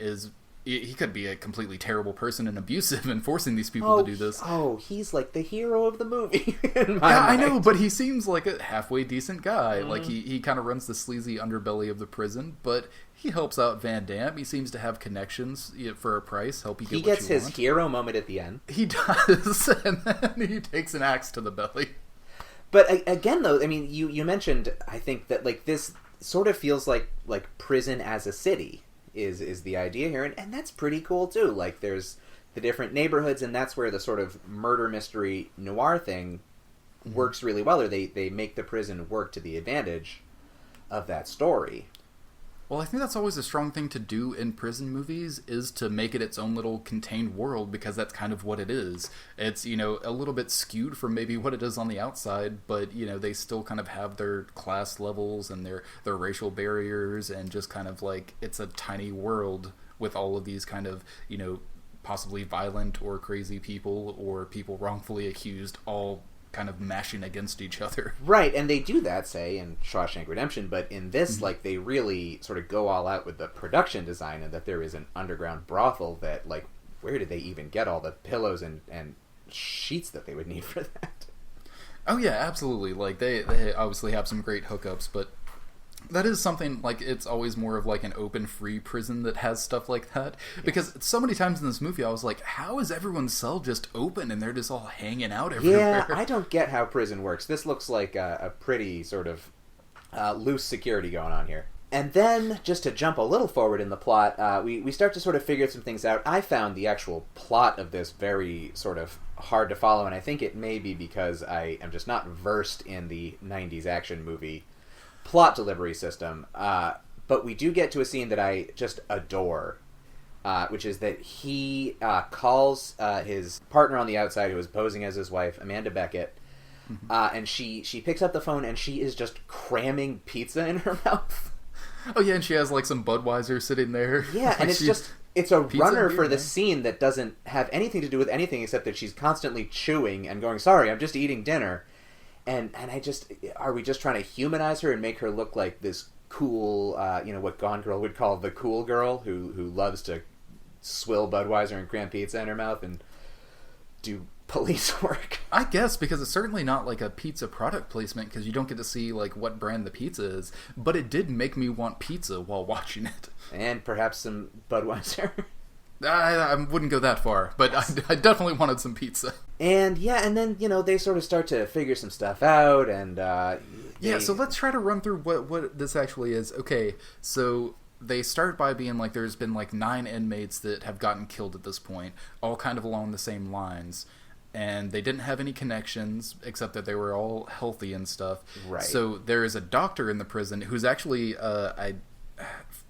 Speaker 4: could be a completely terrible person and abusive and forcing these people to do this.
Speaker 5: Oh, he's like the hero of the movie in my
Speaker 4: Yeah,
Speaker 5: mind.
Speaker 4: I know, but he seems like a halfway decent guy. Like, he kind of runs the sleazy underbelly of the prison, but he helps out Van Damme. He seems to have connections for a price, help you get
Speaker 5: He
Speaker 4: what you want.
Speaker 5: gets his hero moment at the end.
Speaker 4: He does, and then he takes an axe to the belly.
Speaker 5: But again, though, I mean, you mentioned, I think, that, like, this sort of feels like prison as a city is the idea here, and that's pretty cool, too. Like, there's the different neighborhoods, and that's where the sort of murder mystery noir thing works really well, or they make the prison work to the advantage of that story.
Speaker 4: Well, I think that's always a strong thing to do in prison movies, is to make it its own little contained world, because that's kind of what it is. It's, a little bit skewed from maybe what it is on the outside, but, they still kind of have their class levels and their racial barriers, and just kind of like, it's a tiny world with all of these kind of, possibly violent or crazy people, or people wrongfully accused, all kind of mashing against each other.
Speaker 5: Right, and they do that, say, in Shawshank Redemption, but in this, like, they really sort of go all out with the production design, and that there is an underground brothel that, like, where did they even get all the pillows and sheets that they would need for that?
Speaker 4: Oh yeah, absolutely. Like, they obviously have some great hookups, but that is something, like, it's always more of like an open, free prison that has stuff like that. Because so many times in this movie I was like, how is everyone's cell just open and they're just all hanging out everywhere?
Speaker 5: Yeah, I don't get how prison works. This looks like a pretty sort of loose security going on here. And then, just to jump a little forward in the plot, we start to sort of figure some things out. I found the actual plot of this very sort of hard to follow, and I think it may be because I am just not versed in the 90s action movie plot delivery system. But we do get to a scene that I just adore, which is that he calls his partner on the outside, who is posing as his wife, Amanda Beckett, and she picks up the phone, and she is just cramming pizza in her mouth.
Speaker 4: Oh yeah, and she has like some Budweiser sitting there.
Speaker 5: Yeah,
Speaker 4: Like,
Speaker 5: and it's a
Speaker 4: Pizza
Speaker 5: runner
Speaker 4: beer,
Speaker 5: for the
Speaker 4: man.
Speaker 5: scene that doesn't have anything to do with anything except that she's constantly chewing and going, "Sorry, I'm just eating dinner." And are we just trying to humanize her and make her look like this cool, what Gone Girl would call the cool girl who loves to swill Budweiser and cram pizza in her mouth and do police work?
Speaker 4: I guess, because it's certainly not like a pizza product placement, because you don't get to see like what brand the pizza is, but it did make me want pizza while watching it.
Speaker 5: And perhaps some Budweiser.
Speaker 4: I wouldn't go that far, but I definitely wanted some pizza.
Speaker 5: And yeah, and then, they sort of start to figure some stuff out, and
Speaker 4: Yeah, so let's try to run through what this actually is. Okay, so they start by being like, there's been like 9 inmates that have gotten killed at this point, all kind of along the same lines. And they didn't have any connections, except that they were all healthy and stuff.
Speaker 5: Right.
Speaker 4: So there is a doctor in the prison who's actually, I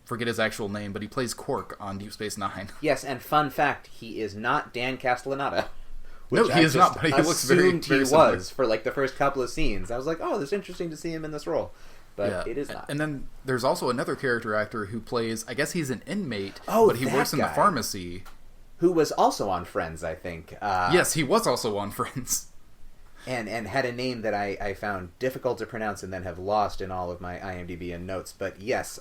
Speaker 4: forget his actual name, but he plays Quark on Deep Space Nine.
Speaker 5: Yes, and fun fact, he is not Dan Castellaneta.
Speaker 4: No,
Speaker 5: Which
Speaker 4: he
Speaker 5: I
Speaker 4: is not, but he looks very,
Speaker 5: assumed
Speaker 4: very
Speaker 5: he
Speaker 4: similar.
Speaker 5: was for like the first couple of scenes. I was like, oh, this is interesting to see him in this role. But
Speaker 4: Yeah.
Speaker 5: it is not.
Speaker 4: And then there's also another character actor who plays, I guess he's an inmate,
Speaker 5: Oh,
Speaker 4: but he
Speaker 5: that
Speaker 4: works in the
Speaker 5: guy.
Speaker 4: pharmacy.
Speaker 5: Who was also on Friends, I think.
Speaker 4: Yes, he was also on Friends.
Speaker 5: And had a name that I found difficult to pronounce and then have lost in all of my IMDb and notes. But yes,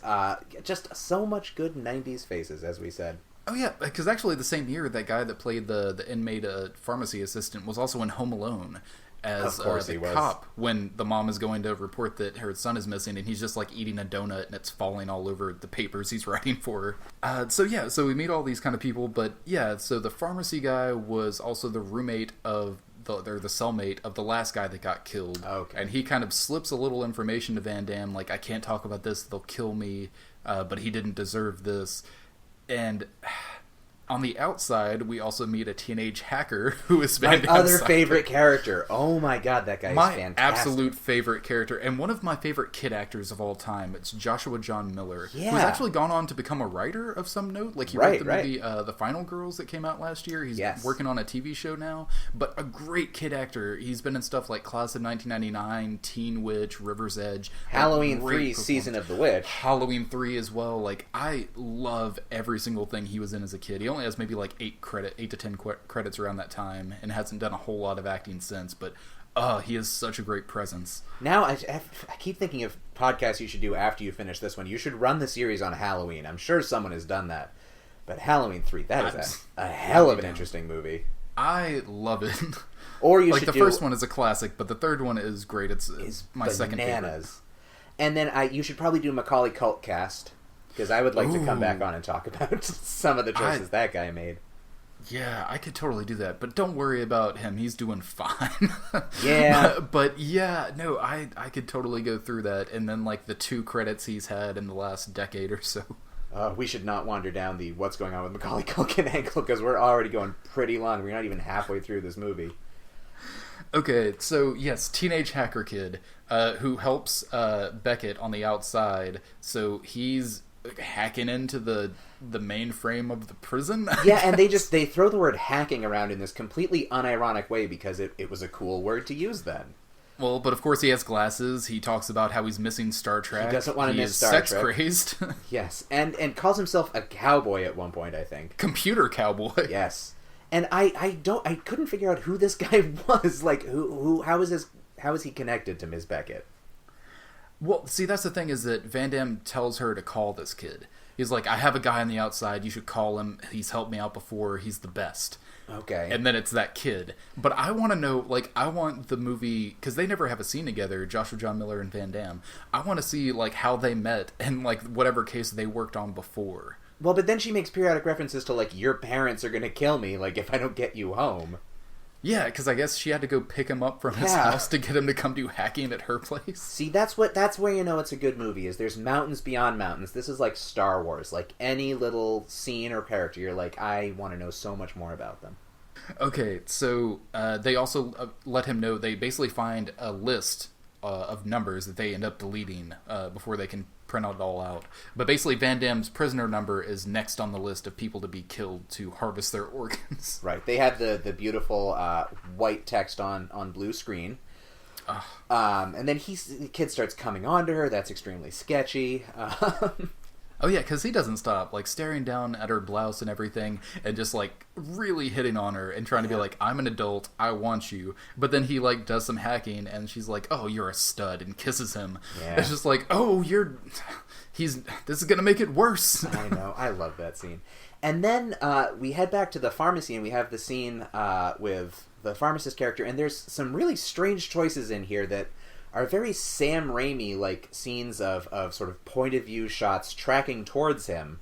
Speaker 5: just so much good 90s faces, as we said.
Speaker 4: Oh yeah, because actually the same year, that guy that played the inmate pharmacy assistant was also in Home Alone. as
Speaker 5: Of course
Speaker 4: the
Speaker 5: he was.
Speaker 4: cop when the mom is going to report that her son is missing, and he's just like eating a donut and it's falling all over the papers he's writing for her. So we meet all these kind of people, but yeah, so the pharmacy guy was also the roommate of the cellmate of the last guy that got killed.
Speaker 5: Okay.
Speaker 4: And he kind of slips a little information to Van Damme, like, I can't talk about this, they'll kill me, but he didn't deserve this. And on the outside, we also meet a teenage hacker who is Van Damme's
Speaker 5: other
Speaker 4: sidekick.
Speaker 5: favorite character. Oh my god, that guy is
Speaker 4: My
Speaker 5: fantastic.
Speaker 4: absolute favorite character, and one of my favorite kid actors of all time. It's Joshua John Miller,
Speaker 5: Yeah.
Speaker 4: who's actually gone on to become a writer of some note. Like, he wrote the movie The Final Girls that came out last year. He's working on a TV show now, but a great kid actor. He's been in stuff like Class of 1999, Teen Witch, River's Edge,
Speaker 5: Halloween 3, Season of the Witch.
Speaker 4: Halloween 3 as well. Like, I love every single thing he was in as a kid. He only has maybe like 8 to 10 credits around that time, and hasn't done a whole lot of acting since, but he has such a great presence.
Speaker 5: Now, I keep thinking of podcasts you should do after you finish this one. You should run the series on Halloween. I'm sure someone has done that. But Halloween 3, that is a hell of an interesting movie.
Speaker 4: I love it.
Speaker 5: Or you
Speaker 4: like
Speaker 5: should
Speaker 4: the
Speaker 5: do...
Speaker 4: first one is a classic, but the third one is great. It's my second favorite.
Speaker 5: And then you should probably do Macaulay Cult Cast, because I would like to come back on and talk about some of the choices that guy made.
Speaker 4: Yeah, I could totally do that, but don't worry about him. He's doing fine.
Speaker 5: Yeah.
Speaker 4: But yeah, no, I could totally go through that, and then like the 2 credits he's had in the last decade or so.
Speaker 5: We should not wander down the what's going on with Macaulay Culkin angle, because we're already going pretty long. We're not even halfway through this movie.
Speaker 4: Okay, so yes, teenage hacker kid who helps Beckett on the outside. So he's hacking into the mainframe of the prison.
Speaker 5: Yeah, and they throw the word hacking around in this completely unironic way because it was a cool word to use then.
Speaker 4: Well, but of course he has glasses. He talks about how he's missing Star Trek.
Speaker 5: He doesn't want to miss Star
Speaker 4: Trek.
Speaker 5: Trek.
Speaker 4: He's sex crazed.
Speaker 5: Yes, and calls himself a cowboy at one point, I think.
Speaker 4: Computer cowboy.
Speaker 5: Yes. And I couldn't figure out who this guy was. Like, how is he connected to Ms. Beckett?
Speaker 4: Well, see, that's the thing, is that Van Damme tells her to call this kid. He's like, I have a guy on the outside, you should call him, he's helped me out before, he's the best.
Speaker 5: Okay.
Speaker 4: And then it's that kid. But I want to know, like, I want the movie, because they never have a scene together, Joshua John Miller and Van Damme. I want to see, like, how they met and, like, whatever case they worked on before.
Speaker 5: Well, but then she makes periodic references to, like, your parents are going to kill me, like, if I don't get you home.
Speaker 4: Yeah, because I guess she had to go pick him up from his house to get him to come do hacking at her place.
Speaker 5: See, that's where you know it's a good movie, is there's mountains beyond mountains. This is like Star Wars. Like, any little scene or character, you're like, I want to know so much more about them.
Speaker 4: Okay, so they also let him know, they basically find a list of numbers that they end up deleting before they can print it all out. But basically Van Damme's prisoner number is next on the list of people to be killed to harvest their organs.
Speaker 5: Right. They have the beautiful white text on blue screen. And then the kid starts coming on to her. That's extremely sketchy.
Speaker 4: Oh yeah, because he doesn't stop, like, staring down at her blouse and everything, and just, like, really hitting on her and trying to be like, I'm an adult, I want you. But then he, like, does some hacking, and she's like, oh, you're a stud, and kisses him. Yeah. It's just like, oh, this is gonna make it worse.
Speaker 5: I know, I love that scene. And then we head back to the pharmacy, and we have the scene with the pharmacist character, and there's some really strange choices in here that are very Sam Raimi like scenes of sort of point of view shots tracking towards him,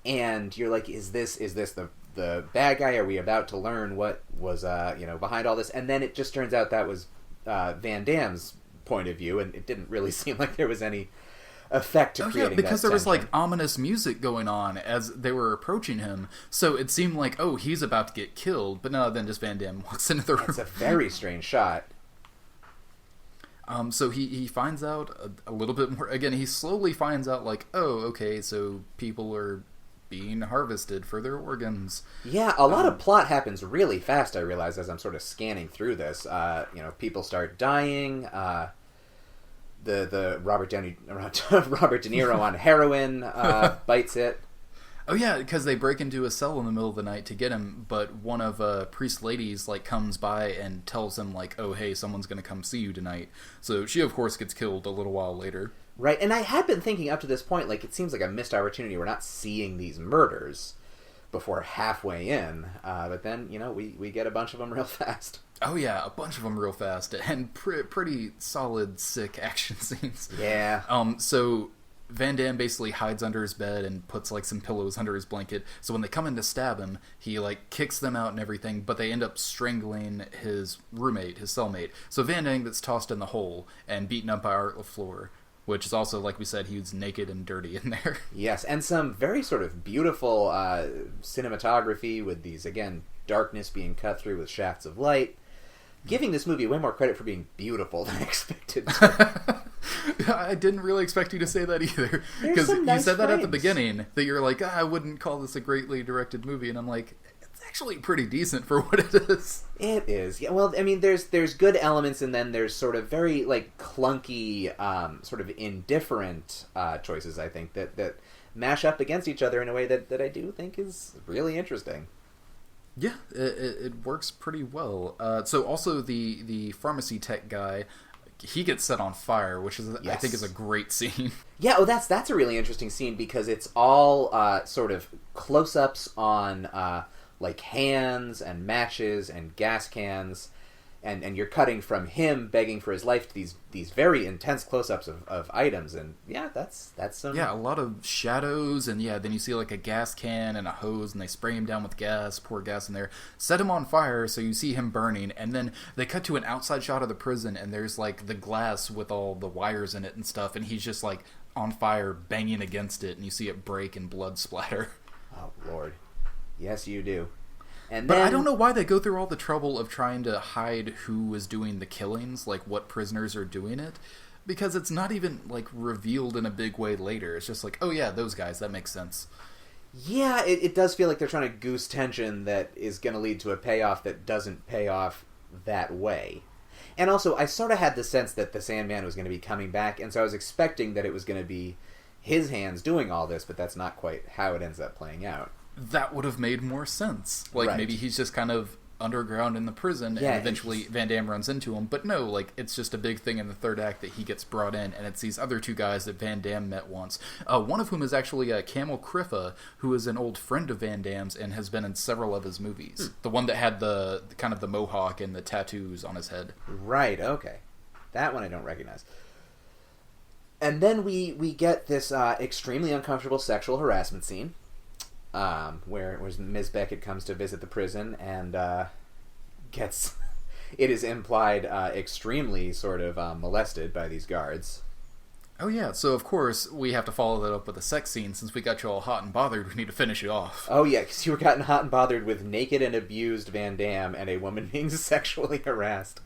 Speaker 5: and you're like, is this the bad guy? Are we about to learn what was behind all this? And then it just turns out that was Van Damme's point of view, and it didn't really seem like there was any effect to creating
Speaker 4: because
Speaker 5: that
Speaker 4: there was
Speaker 5: tension.
Speaker 4: like ominous music going on as they were approaching him, so it seemed like, oh, he's about to get killed. But no, then just Van Damme walks into the room.
Speaker 5: It's a very strange shot.
Speaker 4: So he finds out a little bit more. Again, he slowly finds out, like, oh, okay, so people are being harvested for their organs.
Speaker 5: Yeah, a lot of plot happens really fast, I realize, as I'm sort of scanning through this. People start dying. The Robert De Niro on heroin bites it.
Speaker 4: Oh yeah, because they break into a cell in the middle of the night to get him, but one of Priest's ladies like comes by and tells him, like, oh hey, someone's gonna come see you tonight. So she of course gets killed a little while later.
Speaker 5: Right, and I had been thinking up to this point, like, it seems like a missed opportunity. We're not seeing these murders. before halfway in, but then, we get a bunch of them real fast.
Speaker 4: Oh yeah, a bunch of them real fast, and pretty solid, sick action scenes.
Speaker 5: Yeah.
Speaker 4: So Van Damme basically hides under his bed and puts like some pillows under his blanket. So when they come in to stab him, he like kicks them out and everything, but they end up strangling his roommate, his cellmate. So Van Damme gets tossed in the hole and beaten up by Art LaFleur, which is also, like we said, he was naked and dirty in there.
Speaker 5: Yes, and some very sort of beautiful cinematography with these, again, darkness being cut through with shafts of light. Giving this movie way more credit for being beautiful than I expected to.
Speaker 4: I didn't really expect you to say that either. Because you said that at the beginning, that you're like, I wouldn't call this a greatly directed movie, and I'm like, it's actually pretty decent for what it is.
Speaker 5: It is. Yeah, well, I mean, there's good elements, and then there's sort of very, like, clunky, sort of indifferent choices, I think, that mash up against each other in a way that I do think is really interesting.
Speaker 4: Yeah, it works pretty well. So also the pharmacy tech guy, he gets set on fire, which is I think is a great scene.
Speaker 5: Yeah, that's a really interesting scene because it's all sort of close-ups on like hands and matches and gas cans, and you're cutting from him begging for his life to these very intense close-ups of items, and yeah, that's some...
Speaker 4: Yeah, a lot of shadows, and yeah, then you see like a gas can and a hose, and they spray him down with gas, pour gas in there, set him on fire, so you see him burning, and then they cut to an outside shot of the prison, and there's like the glass with all the wires in it and stuff, and he's just like on fire, banging against it, and you see it break and blood splatter.
Speaker 5: Oh, Lord. Yes, you do.
Speaker 4: But I don't know why they go through all the trouble of trying to hide who is doing the killings, like what prisoners are doing it, because it's not even like revealed in a big way later. It's just like, oh yeah, those guys, that makes sense.
Speaker 5: Yeah, it does feel like they're trying to goose tension that is going to lead to a payoff that doesn't pay off that way. And also, I sort of had the sense that the Sandman was going to be coming back, and so I was expecting that it was going to be his hands doing all this, but that's not quite how it ends up playing out.
Speaker 4: That would have made more sense. Like, right. Maybe he's just kind of underground in the prison, and eventually Van Damme runs into him. But no, like, it's just a big thing in the third act that he gets brought in, and it's these other two guys that Van Damme met once. One of whom is actually Camel Criffa, who is an old friend of Van Damme's and has been in several of his movies. The one that had the kind of the mohawk and the tattoos on his head.
Speaker 5: Right, okay. That one I don't recognize. And then we get this extremely uncomfortable sexual harassment scene. Where Ms. Beckett comes to visit the prison and gets, it is implied, extremely sort of molested by these guards.
Speaker 4: Oh yeah, so of course we have to follow that up with a sex scene. Since we got you all hot and bothered, we need to finish it off.
Speaker 5: Oh yeah, because you were gotten hot and bothered with naked and abused Van Damme and a woman being sexually harassed.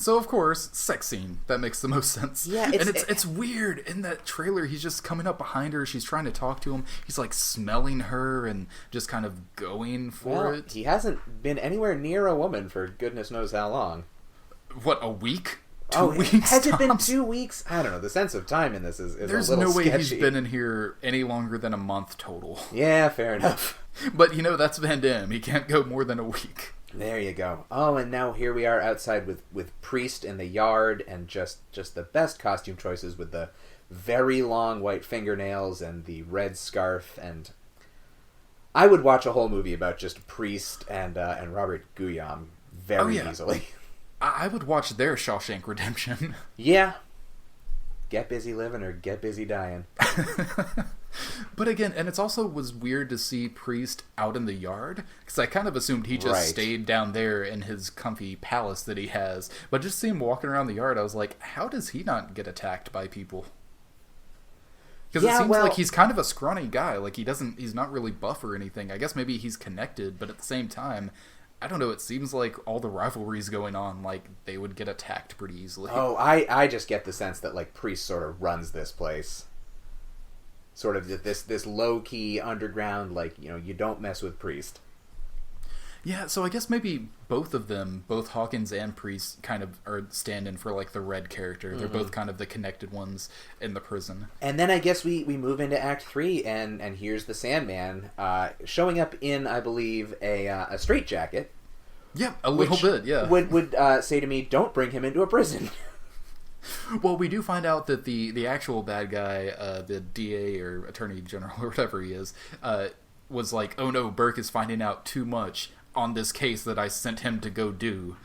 Speaker 4: So, of course, sex scene. That makes the most sense.
Speaker 5: Yeah,
Speaker 4: it's weird. In that trailer, he's just coming up behind her. She's trying to talk to him. He's, like, smelling her and just kind of going for it.
Speaker 5: He hasn't been anywhere near a woman for goodness knows how long.
Speaker 4: What, a week? 2 weeks?
Speaker 5: Has it been 2 weeks? I don't know. The sense of time in this is
Speaker 4: There's
Speaker 5: a little
Speaker 4: sketchy. There's no way he's been in here any longer than a month total.
Speaker 5: Yeah, fair enough.
Speaker 4: But, that's Van Damme. He can't go more than a week.
Speaker 5: There you go. Oh, and now here we are outside with Priest in the yard, and just the best costume choices with the very long white fingernails and the red scarf. And I would watch a whole movie about just Priest and Robert Guillaume very easily.
Speaker 4: I would watch their Shawshank Redemption.
Speaker 5: Yeah. Get busy living or get busy dying.
Speaker 4: But again, and it's also was weird to see Priest out in the yard, because I kind of assumed he just stayed down there in his comfy palace that he has. But just see him walking around the yard, I was like, how does he not get attacked by people? Because it seems like he's kind of a scrawny guy. Like, he's not really buff or anything. I guess maybe he's connected, but at the same time, I don't know, it seems like all the rivalries going on, like, they would get attacked pretty easily.
Speaker 5: Oh, I just get the sense that, like, Priest sort of runs this place. Sort of this low-key underground, like, you don't mess with Priest.
Speaker 4: Yeah, so I guess maybe both of them, both Hawkins and Priest, kind of are stand-in for, like, the red character. They're both kind of the connected ones in the prison.
Speaker 5: And then I guess we move into Act 3, and here's the Sandman showing up in, I believe, a straitjacket.
Speaker 4: Yeah, a little bit, yeah.
Speaker 5: Would say to me, don't bring him into a prison.
Speaker 4: Well, we do find out that the actual bad guy, the DA or Attorney General or whatever he is, was like, oh no, Burke is finding out too much on this case that I sent him to go do.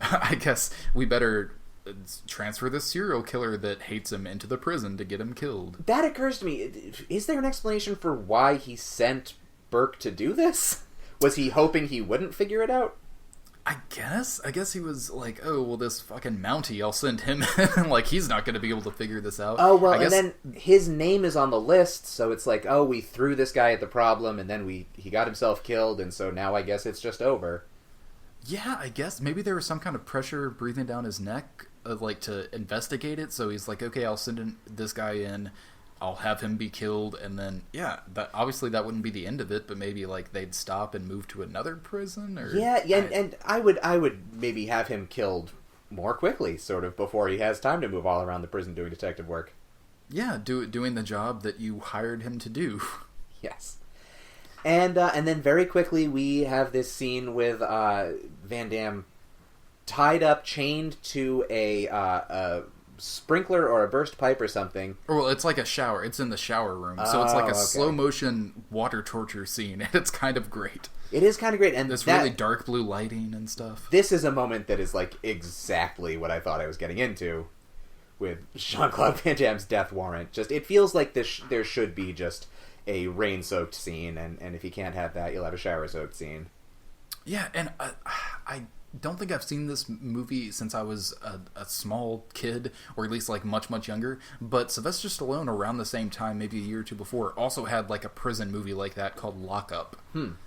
Speaker 4: I guess we better transfer this serial killer that hates him into the prison to get him killed.
Speaker 5: That occurs to me. Is there an explanation for why he sent Burke to do this? Was he hoping he wouldn't figure it out?
Speaker 4: I guess he was like, oh, well, this fucking Mountie, I'll send him in. Like, he's not going to be able to figure this out.
Speaker 5: Oh, well, and then his name is on the list, so it's like, oh, we threw this guy at the problem, and then he got himself killed, and so now I guess it's just over.
Speaker 4: Yeah, I guess. Maybe there was some kind of pressure breathing down his neck, like, to investigate it, so he's like, okay, I'll send this guy in, I'll have him be killed, and then, yeah, obviously that wouldn't be the end of it, but maybe, like, they'd stop and move to another prison, or...
Speaker 5: Yeah, and I would maybe have him killed more quickly, sort of, before he has time to move all around the prison doing detective work.
Speaker 4: Yeah, doing the job that you hired him to do.
Speaker 5: Yes. And then very quickly we have this scene with Van Damme tied up, chained to a sprinkler or a burst pipe or something.
Speaker 4: Well, it's like a shower. It's in the shower room. So it's like a slow motion water torture scene, and it's kind of great.
Speaker 5: It is kind of great. And
Speaker 4: this really dark blue lighting and stuff.
Speaker 5: This is a moment that is like exactly what I thought I was getting into with Jean-Claude Van Damme's Death Warrant. Just, it feels like there should be just a rain-soaked scene, and if you can't have that, you'll have a shower-soaked scene.
Speaker 4: Yeah, and I don't think I've seen this movie since I was a small kid, or at least like much, much younger, but Sylvester Stallone around the same time, maybe a year or two before, also had like a prison movie like that called Lock Up. And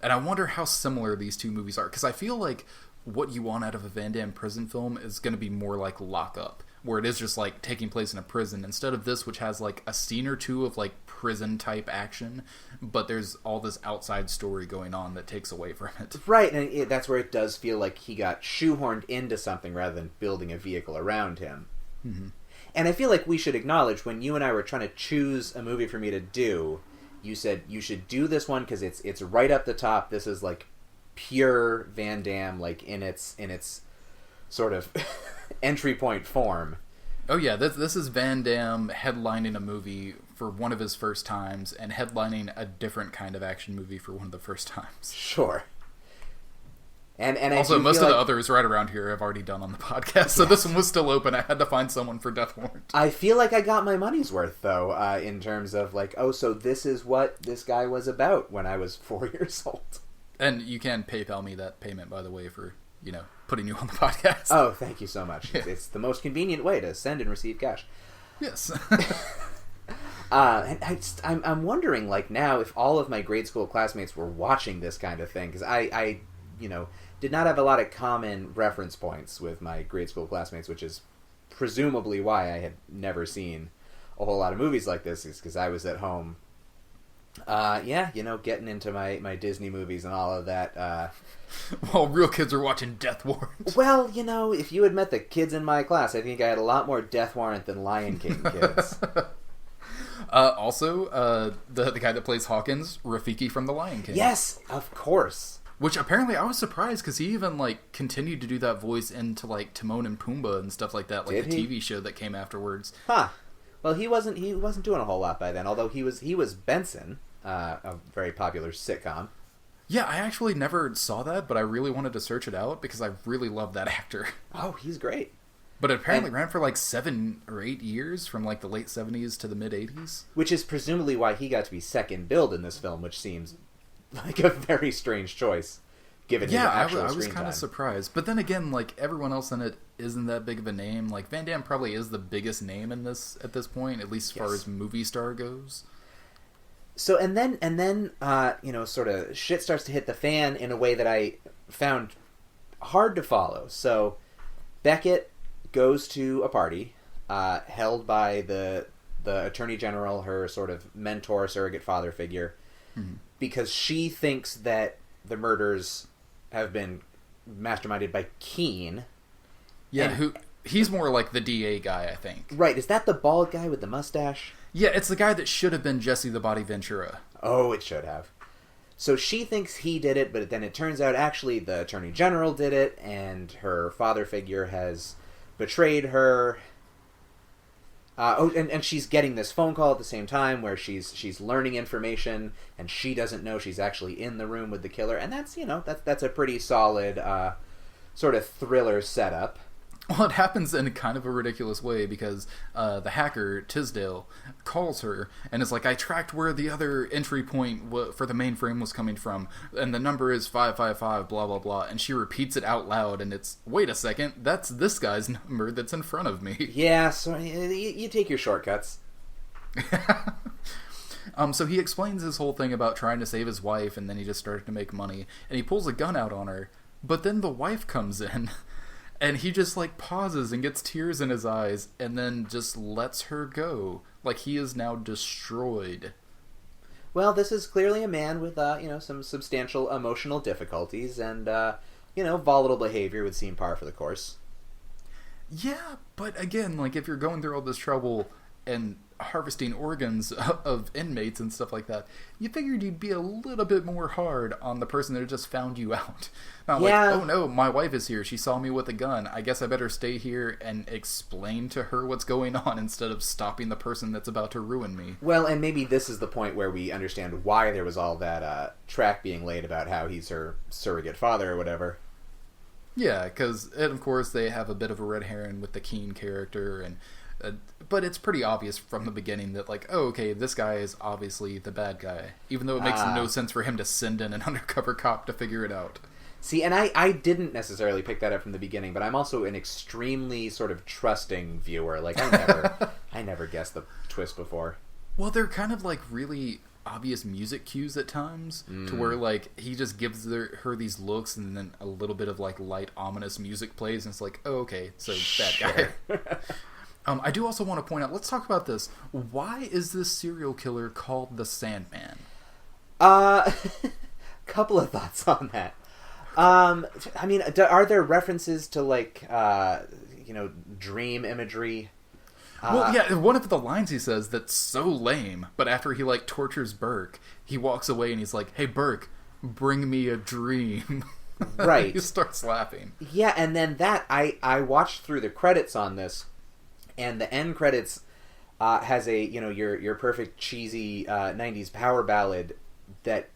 Speaker 4: I wonder how similar these two movies are, because I feel like what you want out of a Van Damme prison film is going to be more like Lock Up, where it is just like taking place in a prison, instead of this, which has like a scene or two of like prison type action, but there's all this outside story going on that takes away from it.
Speaker 5: Right, and that's where it does feel like he got shoehorned into something rather than building a vehicle around him. Mm-hmm. And I feel like we should acknowledge, when you and I were trying to choose a movie for me to do, you said you should do this one because it's right up the top. This is like pure Van Damme, like in its sort of entry point form.
Speaker 4: Oh yeah, this is Van Damme headlining a movie for one of his first times, and headlining a different kind of action movie for one of the first times.
Speaker 5: Sure. And
Speaker 4: also, most of the others right around here I've already done on the podcast, so this one was still open. I had to find someone for Death Warrant.
Speaker 5: I feel like I got my money's worth, though, in terms of like, oh, so this is what this guy was about when I was 4 years old.
Speaker 4: And you can PayPal me that payment, by the way, for, putting you on the podcast.
Speaker 5: Oh, thank you so much.
Speaker 4: Yeah.
Speaker 5: It's the most convenient way to send and receive cash.
Speaker 4: Yes.
Speaker 5: And I'm wondering, like, now, if all of my grade school classmates were watching this kind of thing, because I did not have a lot of common reference points with my grade school classmates, which is presumably why I had never seen a whole lot of movies like this, is because I was at home, getting into my Disney movies and all of that.
Speaker 4: While real kids are watching Death Warrant.
Speaker 5: Well, if you had met the kids in my class, I think I had a lot more Death Warrant than Lion King kids.
Speaker 4: Also, the guy that plays Hawkins, Rafiki from The Lion King.
Speaker 5: Yes, of course.
Speaker 4: Which apparently I was surprised, because he even continued to do that voice into Timon and Pumbaa and stuff like that, like the TV show that came afterwards.
Speaker 5: Huh. Well, he wasn't doing a whole lot by then, although he was Benson, a very popular sitcom.
Speaker 4: Yeah, I actually never saw that, but I really wanted to search it out because I really love that actor.
Speaker 5: Oh, he's great.
Speaker 4: But it apparently ran for 7 or 8 years, from the late 70s to the mid 80s.
Speaker 5: Which is presumably why he got to be second billed in this film, which seems like a very strange choice, given his actual screen time. I was
Speaker 4: kind of surprised. But then again, everyone else in it isn't that big of a name. Van Damme probably is the biggest name in this at this point, at least as far as movie star goes.
Speaker 5: So, and then sort of shit starts to hit the fan in a way that I found hard to follow. So, Beckett goes to a party held by the Attorney General, her sort of mentor, surrogate father figure, because she thinks that the murders have been masterminded by Keene.
Speaker 4: Yeah, he's more like the DA guy, I think.
Speaker 5: Right, is that the bald guy with the mustache?
Speaker 4: Yeah, it's the guy that should have been Jesse the Body Ventura.
Speaker 5: Oh, it should have. So she thinks he did it, but then it turns out actually the Attorney General did it, and her father figure has betrayed her. And she's getting this phone call at the same time where she's learning information, and she doesn't know she's actually in the room with the killer. And that's, that's a pretty solid sort of thriller setup.
Speaker 4: Well, it happens in kind of a ridiculous way because the hacker, Tisdale, calls her and is like, I tracked where the other entry point for the mainframe was coming from, and the number is 555, blah, blah, blah. And she repeats it out loud, and it's, wait a second, that's this guy's number that's in front of me.
Speaker 5: Yeah, so you take your shortcuts.
Speaker 4: So he explains his whole thing about trying to save his wife, and then he just started to make money. And he pulls a gun out on her, but then the wife comes in. And he just, pauses and gets tears in his eyes and then just lets her go. Like, he is now destroyed.
Speaker 5: Well, this is clearly a man with, some substantial emotional difficulties and, volatile behavior would seem par for the course.
Speaker 4: Yeah, but again, if you're going through all this trouble and harvesting organs of inmates and stuff like that, you figured you'd be a little bit more hard on the person that just found you out. Not oh no, my wife is here, she saw me with a gun, I guess I better stay here and explain to her what's going on instead of stopping the person that's about to ruin me.
Speaker 5: Well, and maybe this is the point where we understand why there was all that track being laid about how he's her surrogate father or whatever.
Speaker 4: Yeah, because, of course, they have a bit of a red herring with the Keen character, and but it's pretty obvious from the beginning that, okay, this guy is obviously the bad guy, even though it makes no sense for him to send in an undercover cop to figure it out.
Speaker 5: See, and I didn't necessarily pick that up from the beginning, but I'm also an extremely sort of trusting viewer. I never guessed the twist before.
Speaker 4: Well, they're kind of really obvious music cues at times, to where he just gives her these looks, and then a little bit of light ominous music plays, and it's oh, okay, so bad guy. I do also want to point out, let's talk about this. Why is this serial killer called the Sandman?
Speaker 5: Couple of thoughts on that. Are there references to dream imagery?
Speaker 4: Well, yeah, one of the lines he says that's so lame, but after he tortures Burke, he walks away and he's like, hey Burke, bring me a dream.
Speaker 5: Right.
Speaker 4: He starts laughing.
Speaker 5: Yeah, and then I watched through the credits on this, and the end credits has a, your perfect cheesy 90s power ballad that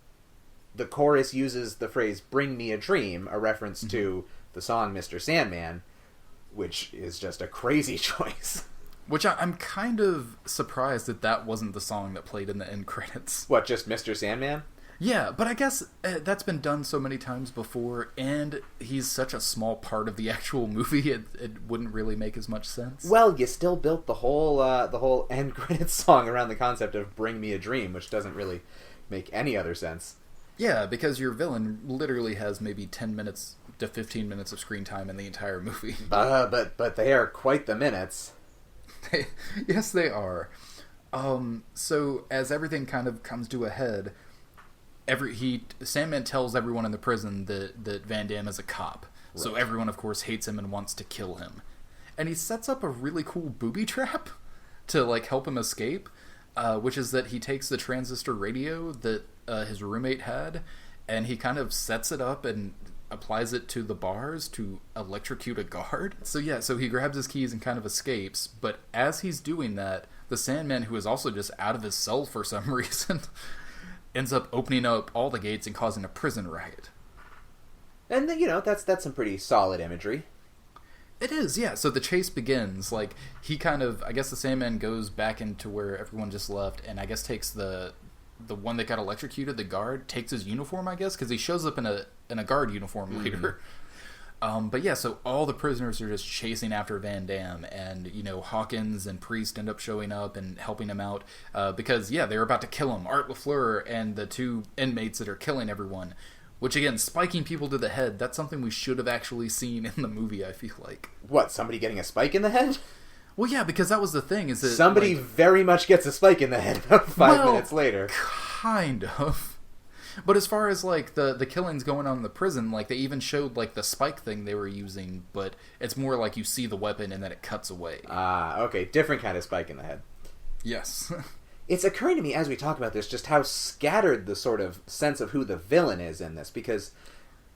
Speaker 5: the chorus uses the phrase, bring me a dream, a reference to the song Mr. Sandman, which is just a crazy choice.
Speaker 4: Which I'm kind of surprised that wasn't the song that played in the end credits.
Speaker 5: What, just Mr. Sandman?
Speaker 4: Yeah, but I guess that's been done so many times before, and he's such a small part of the actual movie, it wouldn't really make as much sense.
Speaker 5: Well, you still built the whole end credits song around the concept of Bring Me a Dream, which doesn't really make any other sense.
Speaker 4: Yeah, because your villain literally has maybe 10 minutes to 15 minutes of screen time in the entire movie.
Speaker 5: But they are quite the minutes.
Speaker 4: Yes, they are. So as everything kind of comes to a head, Sandman tells everyone in the prison that Van Damme is a cop. Right. So everyone, of course, hates him and wants to kill him. And he sets up a really cool booby trap to help him escape, which is that he takes the transistor radio that his roommate had, and he kind of sets it up and applies it to the bars to electrocute a guard. So he grabs his keys and kind of escapes, but as he's doing that, the Sandman, who is also just out of his cell for some reason, ends up opening up all the gates and causing a prison riot.
Speaker 5: And, that's some pretty solid imagery.
Speaker 4: It is, yeah. So the chase begins. He kind of, I guess the Sandman goes back into where everyone just left, and I guess takes the one that got electrocuted, the guard, takes his uniform, I guess, because he shows up in a guard uniform later. But yeah, so all the prisoners are just chasing after Van Damme, and, Hawkins and Priest end up showing up and helping him out, because, yeah, they're about to kill him. Art LaFleur and the two inmates that are killing everyone, which, again, spiking people to the head, that's something we should have actually seen in the movie, I feel like.
Speaker 5: What, somebody getting a spike in the head?
Speaker 4: Well, yeah, because that was the thing, is that...
Speaker 5: Somebody very much gets a spike in the head about 5 minutes later.
Speaker 4: Kind of. But as far as, the killings going on in the prison, they even showed, the spike thing they were using, but it's more you see the weapon and then it cuts away.
Speaker 5: Okay. Different kind of spike in the head.
Speaker 4: Yes.
Speaker 5: It's occurring to me as we talk about this just how scattered the sort of sense of who the villain is in this, because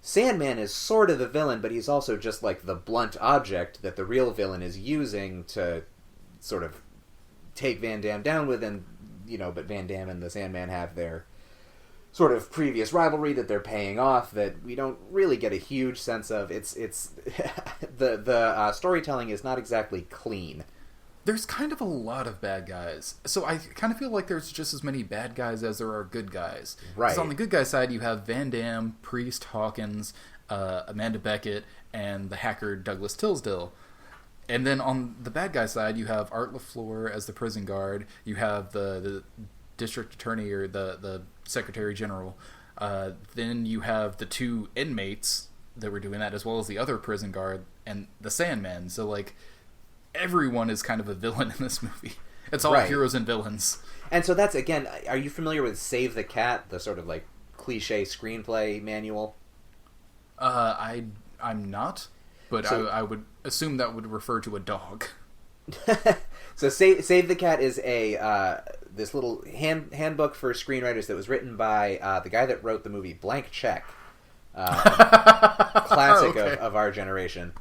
Speaker 5: Sandman is sort of the villain, but he's also just the blunt object that the real villain is using to sort of take Van Damme down with, and but Van Damme and the Sandman have their sort of previous rivalry that they're paying off that we don't really get a huge sense of. It's the storytelling is not exactly clean.
Speaker 4: There's kind of a lot of bad guys, so I kind of feel like there's just as many bad guys as there are good guys.
Speaker 5: Right.
Speaker 4: Because on the good guy side, you have Van Damme, Priest, Hawkins, Amanda Beckett, and the hacker Douglas Tilsdale. And then on the bad guy side, you have Art LaFleur as the prison guard. You have the district attorney or the secretary general. Then you have the two inmates that were doing that, as well as the other prison guard and the Sandman. So, like, everyone is kind of a villain in this movie. It's all
Speaker 5: Right.
Speaker 4: heroes and villains.
Speaker 5: And so that's, again, are you familiar with Save the Cat, the sort of like cliche screenplay manual?
Speaker 4: I'm not, but
Speaker 5: So-
Speaker 4: I would assume that would refer to a dog.
Speaker 5: So Save the Cat is a this little handbook for screenwriters that was written by the guy that wrote the movie Blank Check, classic
Speaker 4: Okay.
Speaker 5: of our generation.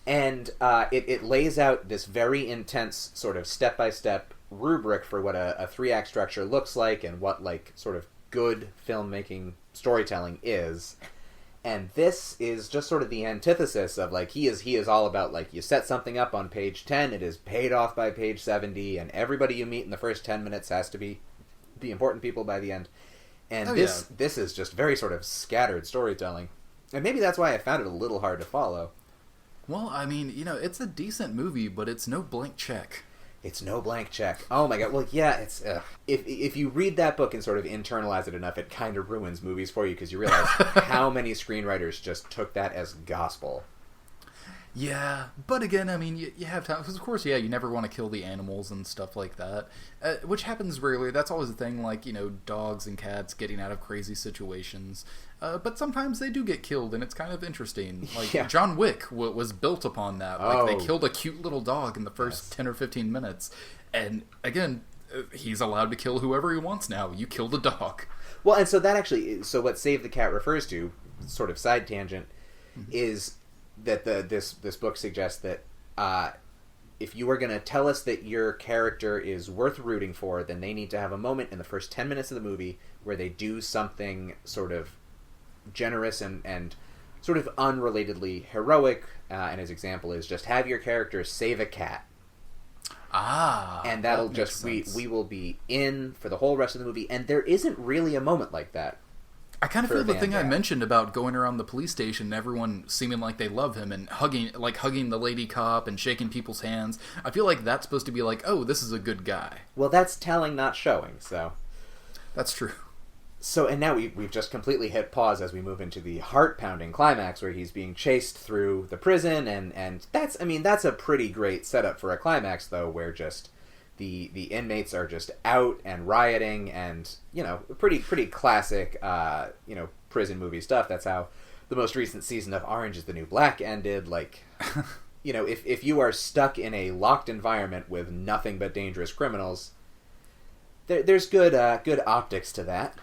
Speaker 5: And it lays out this very intense sort of step-by-step rubric for what a three-act structure looks like and what, like, sort of good filmmaking storytelling is. And this is just sort of the antithesis of, like, he is all about, like, you set something up on page 10, it is paid off by page 70, and everybody you meet in the first 10 minutes has to be the important people by the end. And this is just very sort of scattered storytelling. And maybe that's why I found it a little hard to follow.
Speaker 4: Well, I mean, it's a decent movie, but it's no Blank Check.
Speaker 5: It's no Blank Check. Oh my god. Well, yeah, it's... If you read that book and sort of internalize it enough, it kind of ruins movies for you because you realize how many screenwriters just took that as gospel.
Speaker 4: Yeah, but again, I mean, you have time, because of course, you never want to kill the animals and stuff like that, which happens rarely. That's always the thing, like, dogs and cats getting out of crazy situations, but sometimes they do get killed, and it's kind of interesting. Like,
Speaker 5: Yeah.
Speaker 4: John Wick was built upon that. Like,
Speaker 5: Oh.
Speaker 4: they killed a cute little dog in the first 10 or 15 minutes, and again, he's allowed to kill whoever he wants now. You killed a dog.
Speaker 5: Well, and so that actually... So what Save the Cat refers to, sort of side tangent, is that this book suggests that if you are going to tell us that your character is worth rooting for, then they need to have a moment in the first 10 minutes of the movie where they do something sort of generous and sort of unrelatedly heroic. And his example is just have your character save a cat. And that'll
Speaker 4: that makes
Speaker 5: just...
Speaker 4: sense.
Speaker 5: We will be in for the whole rest of the movie. And there isn't really a moment like that.
Speaker 4: I kind of
Speaker 5: for
Speaker 4: feel the
Speaker 5: Van
Speaker 4: thing I
Speaker 5: Damme.
Speaker 4: mentioned about going around the police station and everyone seeming like they love him and hugging the lady cop and shaking people's hands. I feel like that's supposed to be like, oh, this is a good guy.
Speaker 5: Well, that's telling, not showing, so...
Speaker 4: That's true.
Speaker 5: So, and now we've just completely hit pause as we move into the heart-pounding climax where he's being chased through the prison, and that's a pretty great setup for a climax, though, where just the inmates are just out and rioting, and, pretty classic, prison movie stuff. That's how the most recent season of Orange is the New Black ended. Like, if you are stuck in a locked environment with nothing but dangerous criminals, there's good optics to that.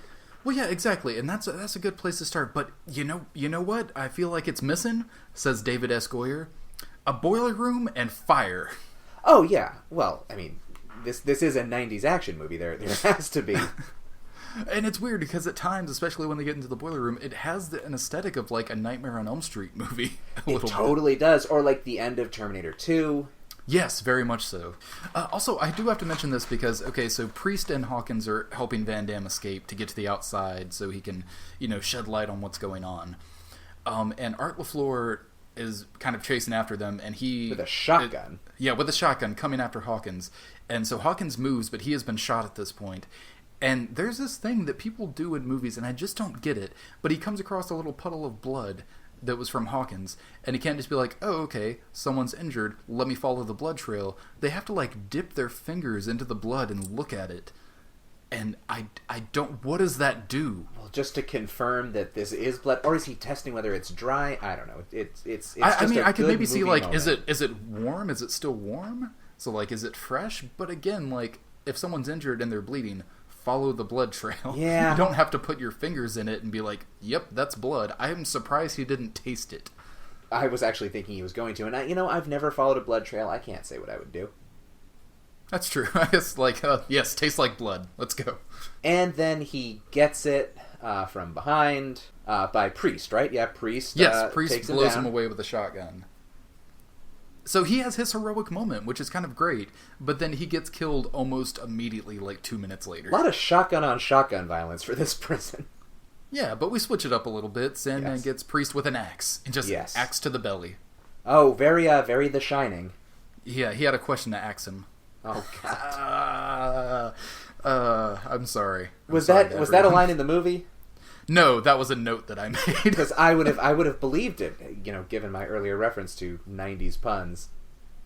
Speaker 4: Well, yeah, exactly, and that's a good place to start. But you know what? I feel like it's missing, says David S. Goyer. A boiler room and fire.
Speaker 5: Oh yeah. Well, I mean, this is a 90s action movie. There has to be.
Speaker 4: And it's weird because at times, especially when they get into the boiler room, it has an aesthetic of like a Nightmare on Elm Street movie.
Speaker 5: It totally does. Or like the end of Terminator 2.
Speaker 4: Yes, very much so. Also, I do have to mention this because, okay, so Priest and Hawkins are helping Van Damme escape to get to the outside so he can, shed light on what's going on. And Art LaFleur is kind of chasing after them, and he...
Speaker 5: With a shotgun.
Speaker 4: With a shotgun coming after Hawkins. And so Hawkins moves, but he has been shot at this point. And there's this thing that people do in movies, and I just don't get it, but he comes across a little puddle of blood that was from Hawkins, and he can't just be like, oh, okay, someone's injured, let me follow the blood trail. They have to, like, dip their fingers into the blood and look at it. And I don't... What does that do?
Speaker 5: Well, just to confirm that this is blood, or is he testing whether it's dry? I don't know. It's just
Speaker 4: I mean,
Speaker 5: a
Speaker 4: I could
Speaker 5: good
Speaker 4: maybe see,
Speaker 5: movie
Speaker 4: like,
Speaker 5: moment.
Speaker 4: is it warm? Is it still warm? So, like, is it fresh? But again, like, if someone's injured and they're bleeding, follow the blood trail.
Speaker 5: Yeah.
Speaker 4: You don't have to put your fingers in it and be like, yep, that's blood. I am surprised he didn't taste it.
Speaker 5: I was actually thinking he was going to, and I've never followed a blood trail. I can't say what I would do.
Speaker 4: That's true. I guess, like, yes, tastes like blood. Let's go.
Speaker 5: And then he gets it from behind by Priest, right? Yeah, Priest.
Speaker 4: Yes, Priest
Speaker 5: takes
Speaker 4: blows him
Speaker 5: down.
Speaker 4: away with a shotgun. So he has his heroic moment, which is kind of great, but then he gets killed almost immediately, like 2 minutes later.
Speaker 5: A lot of shotgun on shotgun violence for this prison.
Speaker 4: Yeah, but we switch it up a little bit. Sandman gets Priest with an axe, and just axe to the belly.
Speaker 5: Oh, very The Shining.
Speaker 4: Yeah, he had a question to axe him.
Speaker 5: Oh God.
Speaker 4: I'm sorry.
Speaker 5: Was that a line in the movie?
Speaker 4: No, that was a note that I made.
Speaker 5: Because I would have believed it, given my earlier reference to 90s puns.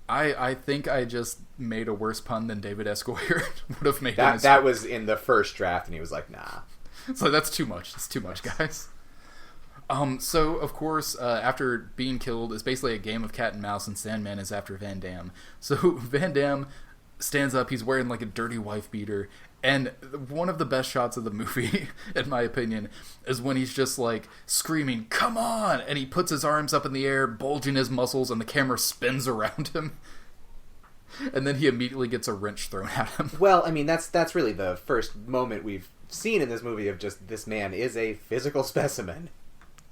Speaker 4: I think I just made a worse pun than David S. Goyer would have made.
Speaker 5: That was in the first draft, and he was like, nah.
Speaker 4: So that's too much. It's too much, guys. So, of course, after being killed, it's basically a game of cat and mouse, and Sandman is after Van Damme. So Van Damme stands up, he's wearing like a dirty wife beater, and one of the best shots of the movie, in my opinion, is when he's just like screaming, "Come on!" and he puts his arms up in the air, bulging his muscles, and the camera spins around him. And then he immediately gets a wrench thrown at him.
Speaker 5: Well, I mean, that's really the first moment we've seen in this movie of just this man is a physical specimen.